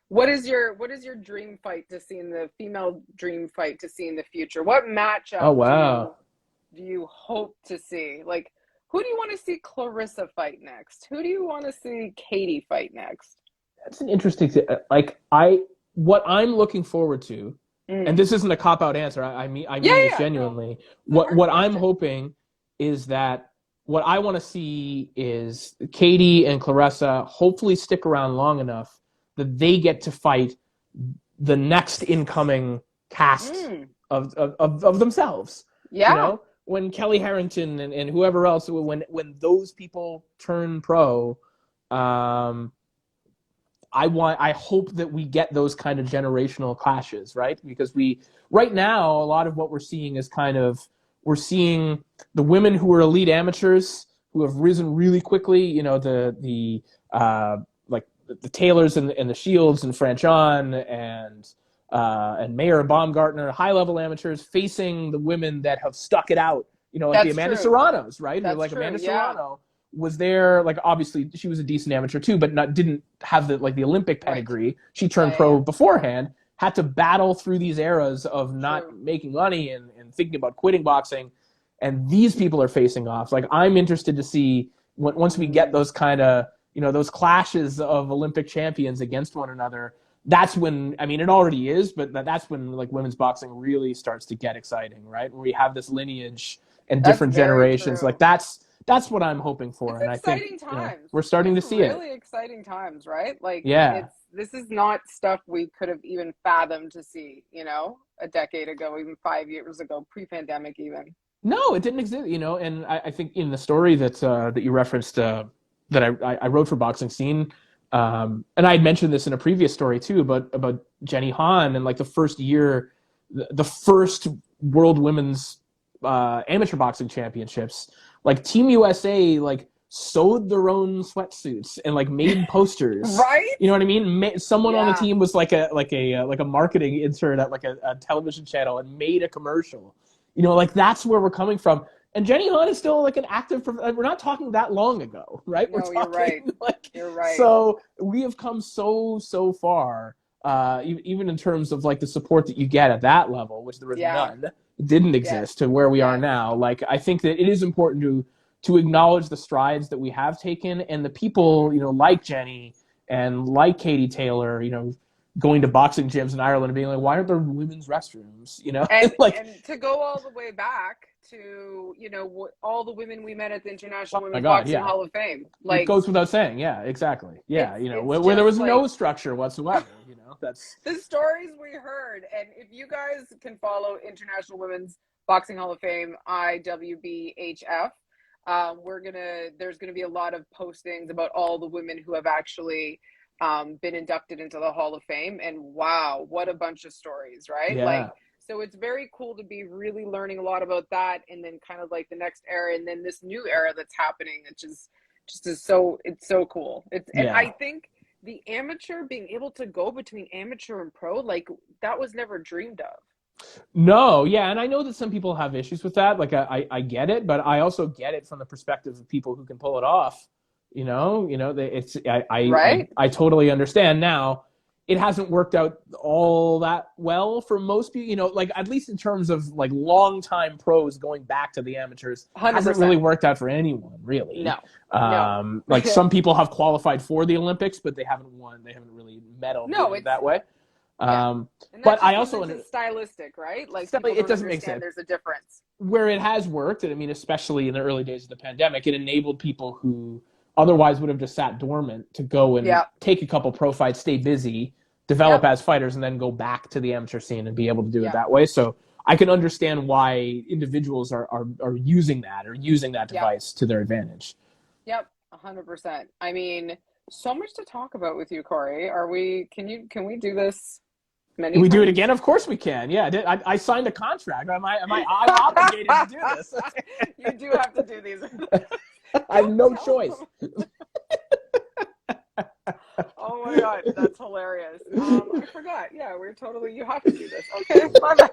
B: what is your dream fight to see in the female dream fight to see in the future? What matchup do you hope to see? Like, who do you want to see Clarissa fight next? Who do you want to see Katie fight next? That's an interesting thing. What I'm looking forward to, and this isn't a cop-out answer. I mean this genuinely. No. What I'm hoping is that what I want to see is Katie and Clarissa hopefully stick around long enough that they get to fight the next incoming cast of themselves. Yeah. When Kelly Harrington and whoever else, when those people turn pro, I hope that we get those kind of generational clashes, right? Because right now, a lot of what we're seeing is we're seeing the women who are elite amateurs who have risen really quickly, the Taylors and the Shields and Franchon and Mayer and Baumgartner, high-level amateurs facing the women that have stuck it out, like the Amanda Serranos, right? That's true. Amanda Serrano was there, like, obviously she was a decent amateur too, but didn't have the Olympic pedigree. Right. She turned pro beforehand, had to battle through these eras of not making money and thinking about quitting boxing, and these people are facing off. Like, I'm interested to see once we get those kind of those clashes of Olympic champions against one another. That's when, it already is, but that's when like women's boxing really starts to get exciting, right? Where we have this lineage and different generations. True. Like that's what I'm hoping for. It's exciting times. We're starting to see it. Really exciting times, right? Like, this is not stuff we could have even fathomed to see, a decade ago, even 5 years ago, pre-pandemic even. No, it didn't exist, and I think in the story that you referenced, that I wrote for BoxingScene, and I had mentioned this in a previous story too, about Jenny Han and like the first World Women's Amateur Boxing Championships. Like Team USA like sewed their own sweatsuits and like made posters. Right? You know what I mean? Someone on the team was like a marketing intern at like a television channel and made a commercial. Like that's where we're coming from. And Jenny Han is still like an active. We're not talking that long ago, right?
A: No,
B: we're talking,
A: you're right.
B: Like,
A: You're right.
B: So we have come so far, even in terms of like the support that you get at that level, which there was none, didn't exist, to where we are now. Like, I think that it is important to acknowledge the strides that we have taken, and the people, like Jenny and like Katie Taylor, going to boxing gyms in Ireland and being like, why aren't there women's restrooms?
A: And,
B: like,
A: and to go all the way back to, all the women we met at the International Women's Boxing Hall of Fame. Like,
B: it goes without saying. Yeah, exactly. Yeah.
A: It's
B: where there was
A: like,
B: no structure whatsoever, that's
A: the stories we heard. And if you guys can follow International Women's Boxing Hall of Fame, IWBHF, there's gonna be a lot of postings about all the women who have actually been inducted into the Hall of Fame, and wow, what a bunch of stories, right?
B: Yeah.
A: So it's very cool to be really learning a lot about that, and then kind of like the next era, and then this new era that's happening, which is it's so cool. And I think the amateur, being able to go between amateur and pro, like, that was never dreamed of.
B: No, yeah, and I know that some people have issues with that. Like, I get it, but I also get it from the perspective of people who can pull it off. I totally understand. Now, it hasn't worked out all that well for most people. Like, at least in terms of like long-time pros going back to the amateurs,
A: 100%.
B: Hasn't really worked out for anyone, really.
A: No.
B: Like, some people have qualified for the Olympics, but they haven't won. They haven't really medaled that way. But I also
A: it's stylistic, right? Like,
B: it doesn't make sense.
A: There's a difference
B: where it has worked. And I mean, especially in the early days of the pandemic, it enabled people who otherwise would have just sat dormant to go and take a couple pro fights, stay busy, develop as fighters, and then go back to the amateur scene and be able to do it that way. So I can understand why individuals are using that device to their advantage. Yep,
A: 100%. I mean, so much to talk about with you, Corey. Can we do this?
B: Can we do it again? Of course we can. Yeah, I signed a contract. I'm obligated to do this.
A: You do have to do these.
B: I have no choice.
A: Oh my God, that's hilarious. I forgot. Yeah, you have to do this. Okay, my bad.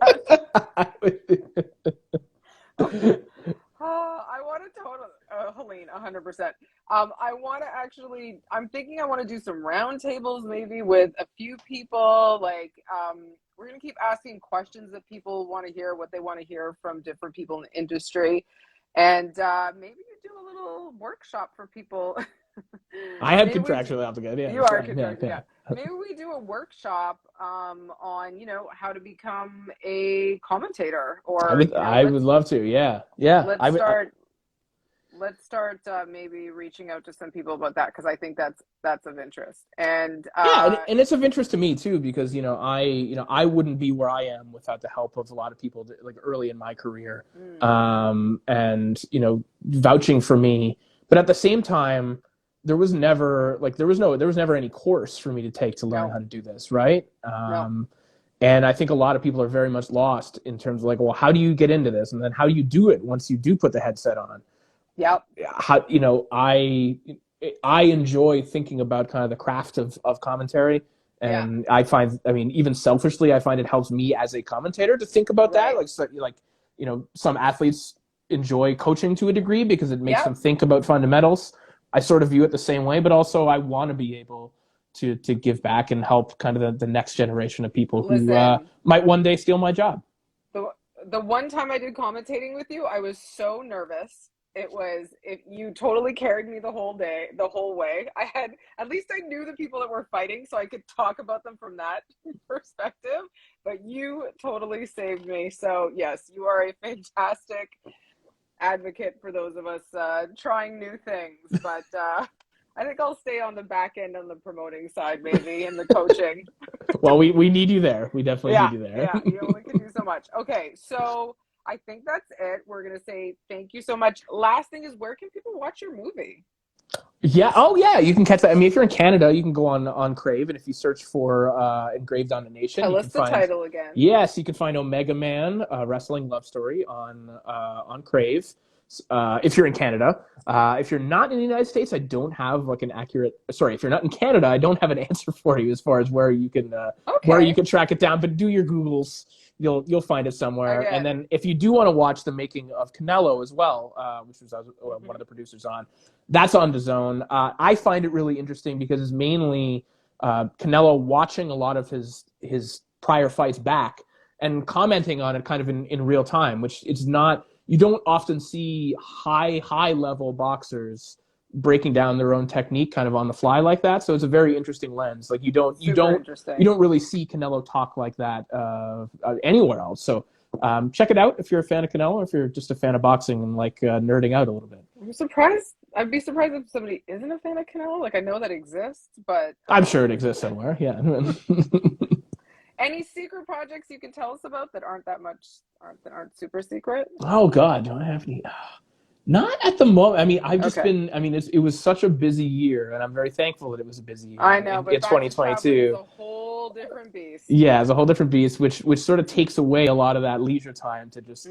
A: I want to Helene, 100%. I'm thinking I want to do some roundtables maybe with a few people. Like, we're going to keep asking questions that people want to hear, what they want to hear from different people in the industry. And maybe you do a little workshop for people.
B: I have contractually obligated. Yeah,
A: you are contractually. Yeah. Maybe we do a workshop on how to become a commentator. Or
B: I would love to. Yeah.
A: Let's start maybe reaching out to some people about that, because I think that's of interest. And
B: and it's of interest to me too, because I wouldn't be where I am without the help of a lot of people like early in my career, and vouching for me. But at the same time, there was never any course for me to take to learn how to do this, right? And I think a lot of people are very much lost in terms of like, well, how do you get into this, and then how do you do it once you do put the headset on?
A: Yep.
B: I enjoy thinking about kind of the craft of commentary, and I find, even selfishly, I find it helps me as a commentator to think about that. Like, some athletes enjoy coaching to a degree because it makes them think about fundamentals. I sort of view it the same way, but also I want to be able to give back and help kind of the next generation of people who might one day steal my job.
A: The one time I did commentating with you, I was so nervous. You totally carried me the whole way. At least I knew the people that were fighting, so I could talk about them from that perspective, but you totally saved me. So yes, you are a fantastic advocate for those of us trying new things, but I think I'll stay on the back end on the promoting side, maybe, and the coaching.
B: Well, we need you there. We definitely need you there.
A: Yeah, you only can do so much. Okay, so I think that's it. We're going to say thank you so much. Last thing is, where can people watch your movie?
B: Yeah. Oh, yeah. You can catch that. If you're in Canada, you can go on CRAVE, and if you search for Engraved on the Nation,
A: tell us the title again.
B: Yes, you can find Omega Man, Wrestling Love Story on CRAVE. if you're in Canada. If you're not in the United States, I don't have like an accurate. Sorry, if you're not in Canada, I don't have an answer for you as far as where you can track it down. But do your Googles. You'll find it somewhere.
A: Okay.
B: And then if you do want to watch the making of Canelo as well, which was one of the producers on, that's on DAZN. I find it really interesting because it's mainly Canelo watching a lot of his prior fights back and commenting on it kind of in real time, which it's not. You don't often see high level boxers breaking down their own technique kind of on the fly like that. So it's a very interesting lens. Like you don't really see Canelo talk like that anywhere else. So check it out if you're a fan of Canelo, or if you're just a fan of boxing and like nerding out a little bit.
A: I'm surprised. I'd be surprised if somebody isn't a fan of Canelo. Like I know that exists, but
B: I'm sure it exists somewhere. Yeah.
A: Any secret projects you can tell us about that aren't aren't super secret?
B: Oh God, do I have any? Not at the moment. I mean, I've just been. I mean, it was such a busy year, and I'm very thankful that it was a busy year.
A: I know, but
B: in 2022,
A: it's a whole different beast.
B: Yeah, it's a whole different beast, which sort of takes away a lot of that leisure time to just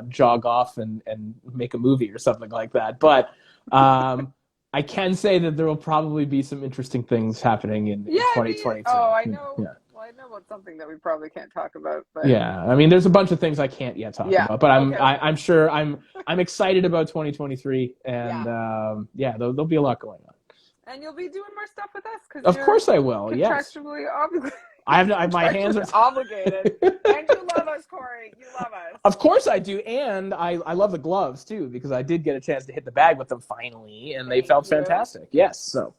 B: jog off and make a movie or something like that. But I can say that there will probably be some interesting things happening in 2022.
A: I know. Yeah. I know about something that we probably can't talk about, but
B: yeah, I mean, there's a bunch of things I can't yet talk about, but I'm sure I'm excited about 2023, and there'll be a lot going on.
A: And you'll be doing more stuff with us because
B: of course I will.
A: Contractually obligated.
B: My hands are
A: obligated, and you love us, Corey. You love us.
B: Of course I do, and I love the gloves too because I did get a chance to hit the bag with them finally, and they felt fantastic. Yes, so.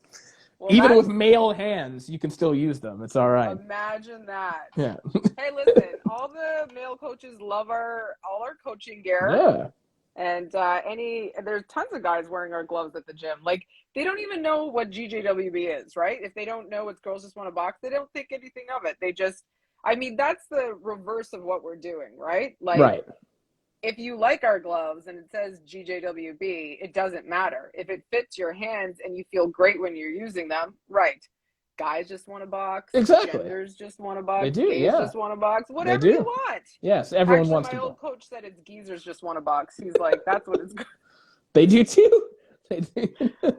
B: Well, even with male hands, you can still use them. It's all right.
A: Imagine that.
B: Yeah.
A: Hey, listen, all the male coaches love all our coaching gear.
B: Yeah.
A: And there's tons of guys wearing our gloves at the gym. Like, they don't even know what GJWB is, right? If they don't know it's Girls Just Want to Box, they don't think anything of it. They just, I mean, that's the reverse of what we're doing, right? Like, right. If you like our gloves and it says GJWB, it doesn't matter. If it fits your hands and you feel great when you're using them, right. Guys just want to box.
B: Exactly.
A: Genders just want to box.
B: They do,
A: Gays just want to box. Whatever you want.
B: Yes, everyone wants to box.
A: My old coach said it's geezers just want to box. He's like, that's what it's good.
B: They do too. They do.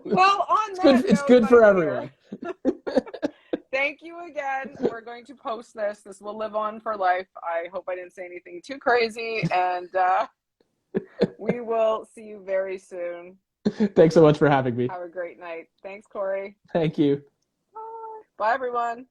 A: Well,
B: it's good for everyone.
A: Thank you again. We're going to post this. This will live on for life. I hope I didn't say anything too crazy. And we will see you very soon.
B: Thanks so much for having me.
A: Have a great night. Thanks, Corey.
B: Thank you.
A: Bye, everyone.